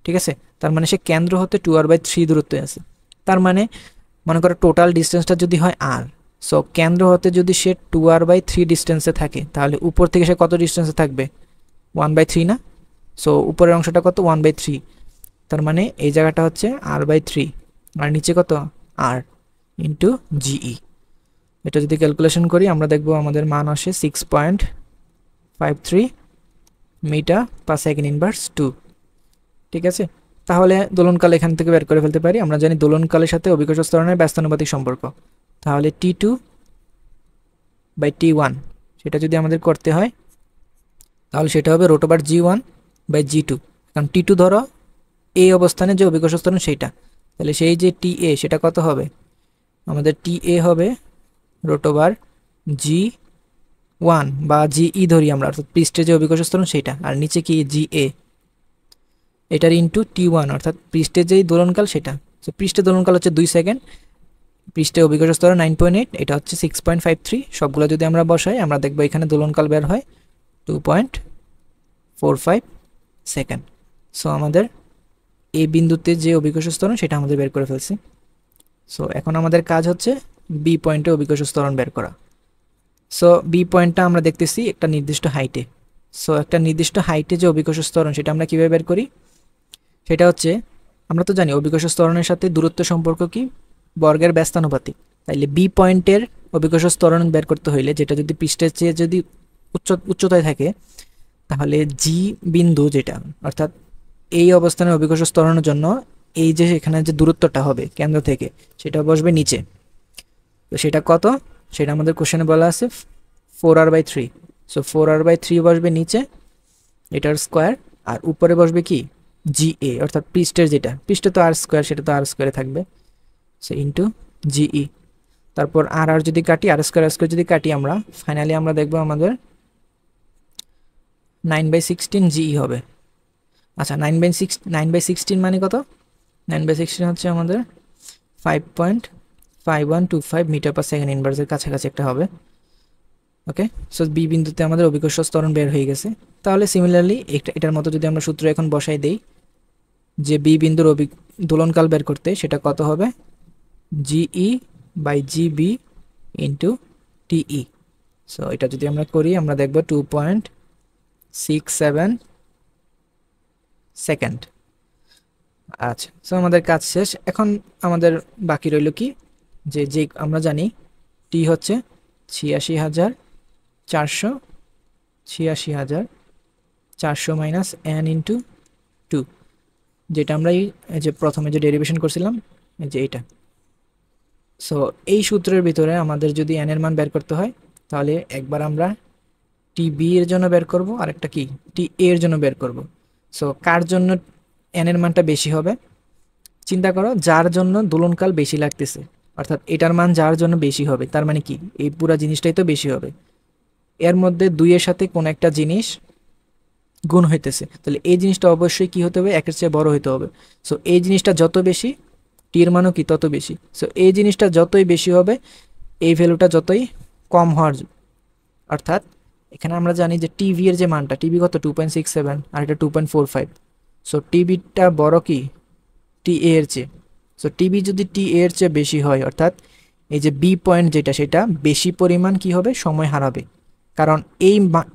ঠিক আছে, তার মানে সে কেন্দ্র হতে 2r/3 দূরত্বে আছে। তার মানে মনে করো টোটাল ডিস্টেন্সটা যদি হয় আর, সো কেন্দ্র হতে যদি সে 2r/3 ডিস্টেন্সে থাকে, তাহলে উপর থেকে সে কত ডিস্টেন্সে থাকবে? 1/3 না? সো উপরের অংশটা কত? 1/3। তার মানে এই জায়গাটা হচ্ছে r/3, আর নিচে কত? r into g. এটা যদি ক্যালকুলেশন করি আমরা দেখব আমাদের মান আসে 6.53 মিটার পার সেকেন্ড ইনভার্স 2। ঠিক আছে, তাহলে দোলনকাল এখান থেকে বের করে ফেলতে পারি। আমরা জানি দোলনকালের সাথে অভিকর্ষ ত্বরণের ব্যস্তানুপাতিক সম্পর্ক, তাহলে T2/T1 সেটা যদি আমাদের করতে হয় তাহলে সেটা হবে √g1/g2। কারণ T2 ধরো এই অবস্থানে যে অভিকর্ষ ত্বরণ সেইটা, তাহলে সেই যে TA সেটা কত হবে? আমাদের TA হবে √g1 বা GE ধরি আমরা, অর্থাৎ পৃষ্ঠে যে অভিকর্ষ ত্বরণ সেইটা, আর নিচে কি GA, এটার ইন্টু T1 অর্থাৎ পৃষ্ঠে যেই দোলনকাল সেটা। তো পৃষ্ঠে দোলনকাল হচ্ছে 2 সেকেন্ড, পৃষ্ঠে অভিকর্ষ স্তর 9.8, এটা হচ্ছে 6.53। সবগুলো যদি আমরা বসাই আমরা দেখবো এখানে দোলনকাল বের হয় 2.45 সেকেন্ড। সো আমাদের এই বিন্দুতে যে অভিকর্ষ স্তরণ সেটা আমাদের বের করে ফেলছি। সো এখন আমাদের কাজ হচ্ছে বি পয়েন্টে অভিকর্ষ স্তরণ বের করা। সো বি পয়েন্টটা আমরা দেখতেছি একটা নির্দিষ্ট হাইটে। সো একটা নির্দিষ্ট হাইটে যে অভিকর্ষ স্তরণ সেটা আমরা কীভাবে বের করি? সেটা হচ্ছে, আমরা তো জানি অভিকর্ষ ত্বরণের সাথে দূরত্ব সম্পর্ক কি? বর্গের ব্যস্তানুপাতিক। তাইলে বি পয়েন্টের অভিকর্ষ ত্বরণ বের করতে হইলে, যেটা যদি পৃষ্ঠের চেয়ে যদি উচ্চতায় থাকে, তাহলে জি বিন্দু যেটা, অর্থাৎ এই অবস্থানে অভিকর্ষ ত্বরণের জন্য এই যে এখানে যে দূরত্বটা হবে কেন্দ্র থেকে, সেটা বসবে নিচে। তো সেটা কত? সেটা আমাদের কোশ্চেনে বলা আছে 4r/3। সো 4r/3 বসবে নিচে, এটার স্কোয়ার, আর উপরে বসবে কি? GA অর্থাৎ পৃষ্ঠের যেটা, পৃষ্ঠে তো আর স্কোয়ার, সেটা তো আর স্কোয়ারে থাকবে, সো ইন্টু GE। তারপর আর আর যদি কাটি, আর স্কোয়ার যদি কাটি আমরা, ফাইনালি আমরা দেখবো আমাদের 9/16 GE হবে। আচ্ছা, 9/16 মানে কত? 9/16 হচ্ছে আমাদের 5.5125 মিটার পার সেকেন্ড ইনভার্সের কাছাকাছি একটা হবে। ওকে, সো বি বিন্দুতে আমাদের অভিকর্ষ ত্বরণ বের হয়ে গেছে। তাহলে সিমিলারলি এটার মতো যদি আমরা সূত্র এখন বসাই দেই, যে বি বিন্দুর দোলনকাল বের করতে, সেটা কত হবে? GE/GB into TE। সো এটা যদি আমরা করি আমরা দেখব 2.67 সেকেন্ড। আচ্ছা, সো আমাদের কাজ শেষ। এখন আমাদের বাকি রইল কি, যে আমরা জানি টি হচ্ছে 86,400 মাইনাস n ইন্টু 2, যেটা আমরা এই যে প্রথমে যে ডেরিভেশন করছিলাম, এই যে এটা। সো এই সূত্রের ভিতরে আমাদের যদি n এর মান বের করতে হয়, তাহলে একবার আমরা TB এর জন্য বের করব, আর একটা কি TA এর জন্য বের করব। সো কার জন্য n এর মানটা বেশি হবে? চিন্তা করো, যার জন্য দোলনকাল বেশি লাগতেছে, অর্থাৎ এটার মান যার জন্য বেশি হবে, তার মানে কি এই পুরো জিনিসটাই তো বেশি হবে। এর মধ্যে 2 এর সাথে কোন একটা জিনিস গুণ হইতেছে, তাহলে এই জিনিসটা অবশ্যই কি হতে হবে? একের চেয়ে বড় হইতে হবে। সো এই জিনিসটা যত বেশি, টি এর মানও কি তত বেশি। সো এই জিনিসটা যতই বেশি হবে, এই ভ্যালুটা যতই কম হওয়ার, অর্থাৎ এখানে আমরা জানি যে টিভি এর যে মানটা, টিভি কত? 2.67, আর এটা 2.45। সো টিভিটা বড় কি টিএ এর চেয়ে। সো টিভি যদি টিএ এর চেয়ে বেশি হয়, অর্থাৎ এই যে বি পয়েন্ট যেটা, সেটা বেশি পরিমাণ কি হবে? সময় হারাবে। কারণ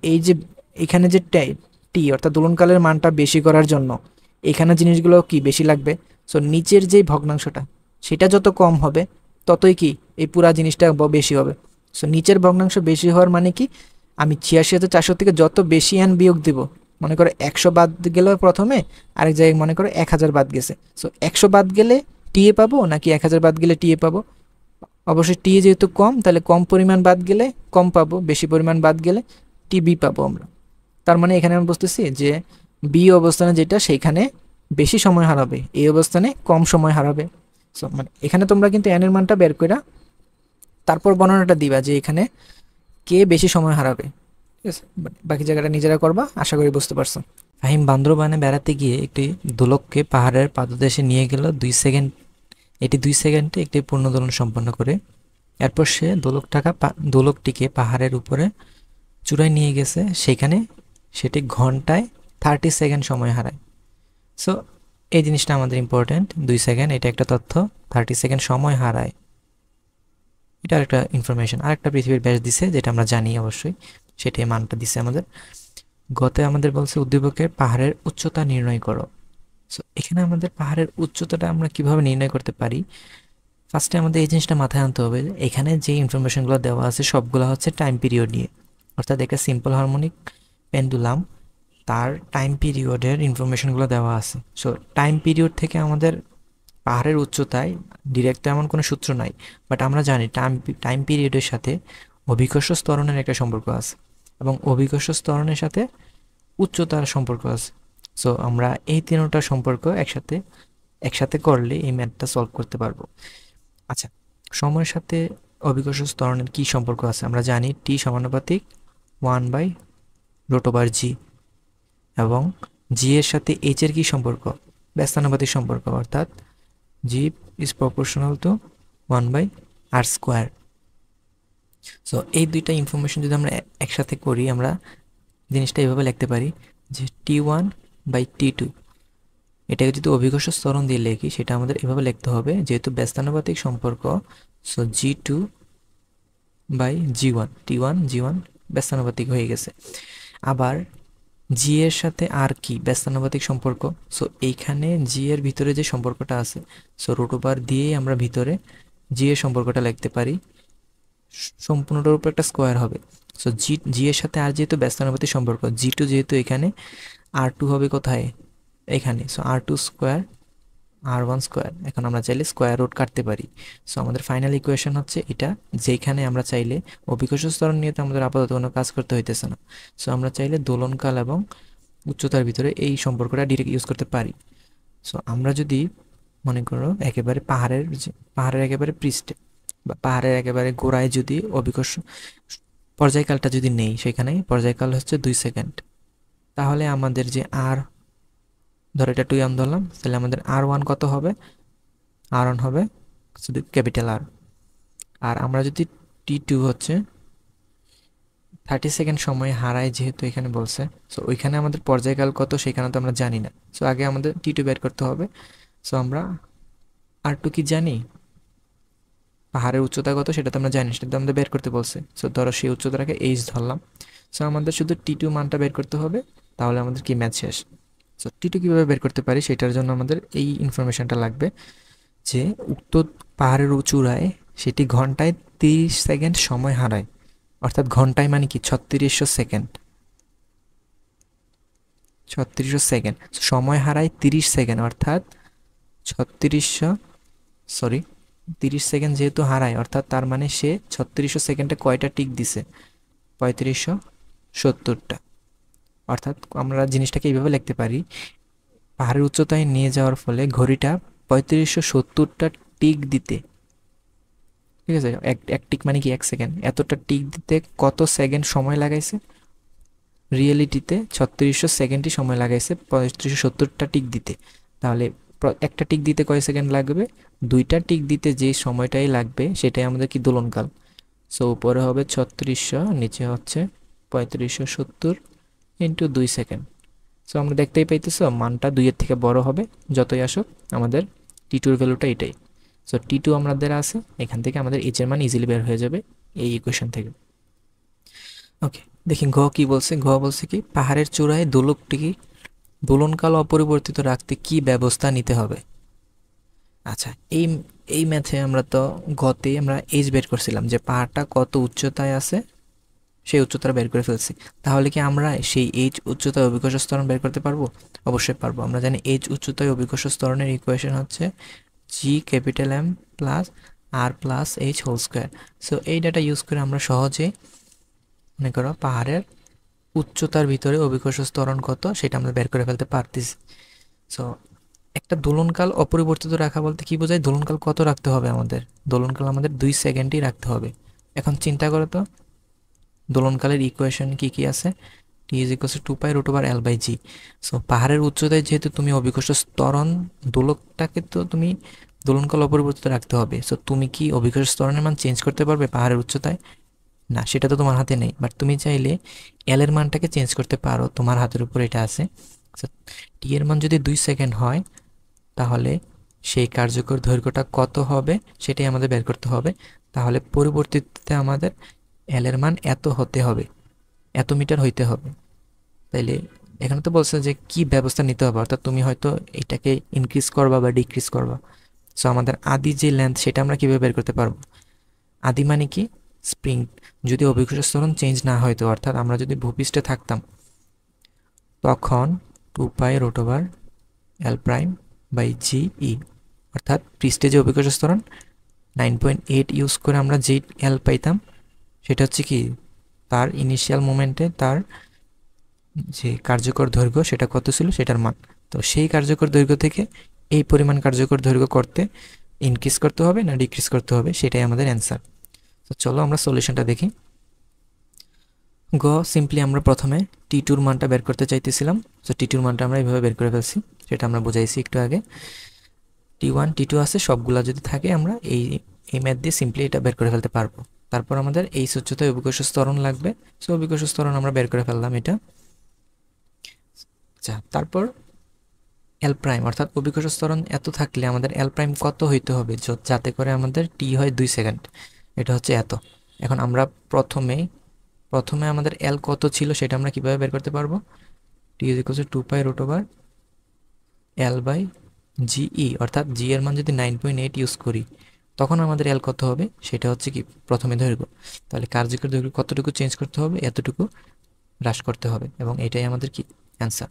এই যে এখানে যে টি অর্থাৎ দোলনকালের মানটা বেশি করার জন্য এখানে জিনিসগুলো কি বেশি লাগবে। সো নিচের যে ভগ্নাংশটা সেটা যত কম হবে, ততই কি এই পুরা জিনিসটা বেশি হবে। সো নিচের ভগ্নাংশ বেশি হওয়ার মানে কি, আমি 86,400 থেকে যত বেশি n বিয়োগ দিব, মনে করো 100 বাদ গেল প্রথমে, আরেক জায়গায় মনে করো 1000 বাদ গেছে, সো 100 বাদ গেলে টিএ পাবো নাকি 1000 বাদ গেলে টিএ পাবো? অবশ্যই টিএ যেহেতু কম, তাহলে কম পরিমাণ বাদ গেলে কম পাবো, বেশি পরিমাণ বাদ গেলে টিবি পাবো আমরা। তার মানে এখানে আমি বুঝতেছি যে বি অবস্থানে যেটা, সেইখানে বেশি সময় হারাবে, এই অবস্থানে কম সময় হারাবে। সো মানে এখানে তোমরা কিন্তু এন এর মানটা বের করে তারপর বর্ণনাটা দিবা যে এখানে কে বেশি সময় হারাবে। ঠিক আছে, বাকি জায়গাটা নিজেরা করবা, আশা করি বুঝতে পারছো। ফাহিম বান্দরবানে বেড়াতে গিয়ে একটি দোলককে পাহাড়ের পাদদেশে নিয়ে গেল 2 সেকেন্ড। এটি 2 সেকেন্ডে একটি পূর্ণ দোলন সম্পন্ন করে এরপর সে দোলকটিকে পাহাড়ের উপরে চূড়ায় নিয়ে গেছে, সেখানে সেটি ঘন্টায় 30 সেকেন্ড সময় হারায়। সো এই জিনিসটা আমাদের ইম্পর্টেন্ট, 2 সেকেন্ড, এটা একটা তথ্য, 30 সেকেন্ড সময় হারায়, এটা একটা ইনফরমেশন। আরেকটা পৃথিবীর ব্যাস দিছে, যেটা আমরা জানি অবশ্যই, সেটাই মানটা দিছে আমাদের। গতে আমাদের বলছে উদ্দীপকের পাহাড়ের উচ্চতা নির্ণয় করো। সো এখানে আমাদের পাহাড়ের উচ্চতাটা আমরা কিভাবে নির্ণয় করতে পারি, ফার্স্টে আমাদের এই জিনিসটা মাথায় আনতে হবে, এখানে যে ইনফরমেশনগুলো দেওয়া আছে সবগুলো হচ্ছে টাইম পিরিয়ড নিয়ে। অর্থাৎ একটা সিম্পল হারমোনিক পেন্ডুলাম, তার টাইম পিরিয়ডের ইনফরমেশনগুলো দেওয়া আছে। সো টাইম পিরিয়ড থেকে আমাদের পাহাড়ের উচ্চতায় ডিরেক্ট এমন কোনো সূত্র নাই, বাট আমরা জানি টাইম পিরিয়ডের সাথে অভিকর্ষ ত্বরণের একটা সম্পর্ক আছে, এবং অভিকর্ষ ত্বরণের সাথে উচ্চতার সম্পর্ক আছে। সো আমরা এই তিনটার সম্পর্ক একসাথে একসাথে করলে এই ম্যাথটা সলভ করতে পারবো। আচ্ছা, সময়ের সাথে অভিকর্ষ ত্বরণের কী সম্পর্ক আছে আমরা জানি, টি সমানুপাতিক 1/√/g, এবং জি এর সাথে এইচ এর কী সম্পর্ক, ব্যস্তানুপাতিক সম্পর্ক, অর্থাৎ g is proportional to 1/r²। So এই দুইটা ইনফরমেশন যদি আমরা একসাথে করি, আমরা জিনিসটা এভাবে লিখতে পারি যে T1/T2, এটাকে যদি অভিকর্ষ ত্বরণ দিয়ে লিখি সেটা আমাদের এভাবে লিখতে হবে, যেহেতু ব্যস্তানুপাতিক সম্পর্ক, সো G2/G1, T1G1 ব্যস্তানুপাতিক হয়ে গেছে। আবার জি এর সাথে আর কি ব্যস্তানুপাতিক সম্পর্ক, সো এইখানে জি এর ভিতরে যে সম্পর্কটা আছে, সো √/r দিয়েই আমরা ভিতরে জি এর সম্পর্কটা লিখতে পারি, সম্পূর্ণটার উপর একটা স্কোয়ার হবে। সো জি এর সাথে আর যেহেতু ব্যস্তানুপাতিক সম্পর্ক, G2 যেহেতু এখানে, R2 হবে কোথায়, এখানে, সো R2² R1²। এখন আমরা চাইলে স্কোয়ার রুট কাটতে পারি। সো আমাদের ফাইনাল ইকুয়েশন হচ্ছে এটা, যেখানে আমরা চাইলে অভিকর্ষ ত্বরণ নিয়ে তো আমাদের আপাতত কোনো কাজ করতে হইতেছে না। সো আমরা চাইলে দোলনকাল এবং উচ্চতার ভিতরে এই সম্পর্কটা ডিরেক্ট ইউজ করতে পারি। সো আমরা যদি মনে করো একেবারে পাহাড়ের একেবারে পৃষ্ঠে বা পাহাড়ের একেবারে গোড়ায় যদি অভিকর্ষ পর্যায়কালটা যদি নেই, সেখানে পর্যায়কাল হচ্ছে 2 সেকেন্ড, তাহলে আমাদের যে আর, ধরো এটা 2m ধরলাম, তাহলে আমাদের R1 কত হবে, R1 হবে শুধু ক্যাপিটাল আর। আর আমরা যদি T2 হচ্ছে 30 সেকেন্ড সময় হারায় যেহেতু এখানে বলছে, সো ওইখানে আমাদের পর্যায়কাল কত সেখানে তো আমরা জানি না। সো আগে আমাদের T2 বের করতে হবে। সো আমরা R2 কি জানি, পাহাড়ের উচ্চতা কত সেটা তো আমরা জানি, সেটা তো আমাদের বের করতে বলছে। সো ধরো সেই উচ্চতাটাকে h ধরলাম। সো আমাদের শুধু T2 মানটা বের করতে হবে, তাহলে আমাদের কি ম্যাথ শেষ। সো T2 কীভাবে বের করতে পারি সেটার জন্য আমাদের এই ইনফরমেশনটা লাগবে, যে উক্ত পাহাড়ের চূড়ায় সেটি ঘন্টায় 30 সেকেন্ড সময় হারায়, অর্থাৎ ঘন্টায় মানে কি 3600 সেকেন্ড, 3600 সেকেন্ড সময় হারায় 30 সেকেন্ড, অর্থাৎ 30 সেকেন্ড যেহেতু হারায়, অর্থাৎ তার মানে সে 3600 সেকেন্ডে কয়টা টিক দিছে, 3570টা। অর্থাৎ আমরা জিনিসটাকে এইভাবে লিখতে পারি, পাহাড়ের উচ্চতায় নিয়ে যাওয়ার ফলে ঘড়িটা 3570টা টিক দিতে, ঠিক আছে, এক টিক মানে কি 1 সেকেন্ড, এতটা টিক দিতে কত সেকেন্ড সময় লাগাইছে, রিয়েলিটিতে 3600 সেকেন্ডই সময় লাগাইছে 3570টা টিক দিতে। তাহলে একটা টিক দিতে কয় সেকেন্ড লাগবে, দুইটা টিক দিতে যে সময়টাই লাগবে সেটাই আমাদের কি দোলনকাল। সো উপরে হবে 3600, নিচে হচ্ছে 3570 ইন্টু 2 সেকেন্ড। সো আমরা দেখতেই পাইতেছো মানটা 2-এর থেকে বড় হবে যতই আসুক, আমাদের T2 এর ভ্যালুটা এটাই। সো T2 আমাদের আছে, এখান থেকে আমাদের h এর মান ইজিলি বের হয়ে যাবে এই ইকুয়েশন থেকে। ওকে, দেখি ঘ কি বলছে। ঘ বলছে কি, পাহাড়ের চূড়ায় দোলনকাল অপরিবর্তিত রাখতে কি ব্যবস্থা নিতে হবে। আচ্ছা, এই এই ম্যাথে আমরা তো গতে আমরা এইচ বের করছিলাম, যে পাহাড়টা কত উচ্চতায় আছে সেই উচ্চতা বের করে ফেলছি। তাহলে কি আমরা সেই এইচ উচ্চতায় অভিকর্ষ ত্বরণ বের করতে পারবো? অবশ্যই পারবো। আমরা জানি এইচ উচ্চতায় অভিকর্ষ ত্বরণের ইকুয়েশন হচ্ছে G M plus R plus H²। So এই ডাটা ইউজ করে আমরা সহজেই মনে করো পাহাড়ের উচ্চতার ভিতরে অভিকর্ষ ত্বরণ কত সেটা আমরা বের করে ফেলতে পারতেছি। সো একটা দোলনকাল অপরিবর্তিত রাখা বলতে কি বোঝায়, দোলনকাল কত রাখতে হবে আমাদের, দোলনকাল আমাদের 2 সেকেন্ডই রাখতে হবে। এখন চিন্তা করো তো দোলনকালের ইকুয়েশন কি কি আছে, T = 2π√L/g। সো পাহাড়ের উচ্চতায় যেহেতু তুমি অভিকর্ষ ত্বরণ দোলকটাকে তো তুমি দোলনকাল অপরিবর্তিত রাখতে হবে। সো তুমি কি অভিকর্ষ ত্বরণের মান চেঞ্জ করতে পারবে পাহাড়ের উচ্চতায়? না, সেটা তো তোমার হাতে নেই। বাট তুমি চাইলে এল এর মানটাকে চেঞ্জ করতে পারো, তোমার হাতের উপর এটা আছে। টি এর মান যদি 2 সেকেন্ড হয়, তাহলে সেই কার্যকর দৈর্ঘ্যটা কত হবে সেটাই আমাদের বের করতে হবে। তাহলে পরিবর্তিতে আমাদের এল এর মান এত হতে হবে, এত মিটার হইতে হবে। তাইলে এখানে তো বলছে যে কি ব্যবস্থা নিতে হবে, অর্থাৎ তুমি হয়তো এটাকে ইনক্রিজ করবা বা ডিক্রিজ করবা। সো আমাদের আদি যে লেন্থ সেটা আমরা কিভাবে বের করতে পারবো? আদি মানে কি? স্প্রিং যদি অভিকর্ষ ত্বরণ চেঞ্জ না হইতো, অর্থাৎ আমরা যদি ভূপৃষ্ঠে থাকতাম, তখন 2 pi root over l prime by g e, অর্থাৎ পৃষ্ঠে যে অভিকর্ষ ত্বরণ 9.8 ইউজ করে আমরা যে এল পাইতাম, সেটা হচ্ছে কি তার ইনিশিয়াল মোমেন্টে তার যে কার্যকর দৈর্ঘ্য সেটা কত ছিল সেটার মান। তো সেই কার্যকর দৈর্ঘ্য থেকে এই পরিমাণ কার্যকর দৈর্ঘ্য করতে ইনক্রিজ করতে হবে না ডিক্রিজ করতে হবে, সেটাই আমাদের অ্যান্সার। তো চলো আমরা সলিউশনটা দেখি। গ, সিম্পলি আমরা প্রথমে টি টুর মানটা বের করতে চাইতেছিলাম। তো টি টুর মানটা আমরা এইভাবে বের করে ফেলছি, সেটা আমরা বুঝাইছি একটু আগে। টি1 টি2 আছে, সবগুলা যদি থাকে আমরা এই ম্যাথ দিয়ে সিম্পলি এটা বের করে ফেলতে পারবো। তারপর আমাদের এই উচ্চতায় অভিকর্ষ ত্বরণ লাগবে। সো অভিকর্ষ ত্বরণ আমরা বের করে ফেললাম এটা। আচ্ছা, তারপর এল প্রাইম, অর্থাৎ অভিকর্ষ ত্বরণ এত থাকলে আমাদের এল প্রাইম কত হইতে হবে যাতে করে আমাদের টি হয় 2 সেকেন্ড, এটা হচ্ছে এত। এখন আমরা প্রথমে আমাদের এল কত ছিল সেটা আমরা কিভাবে বের করতে পারবো? T is equal to 2 pi root over l by g e, অর্থাৎ জি এর মান যদি 9.8 ইউজ করি, তখন আমাদের এল কত হবে সেটা হচ্ছে কি প্রথমে দৈর্ঘ্য। তাহলে কার্যকর দৈর্ঘ্য কতটুকু চেঞ্জ করতে হবে? এতটুকু হ্রাস করতে হবে, এবং এটাই আমাদের কি অ্যান্সার।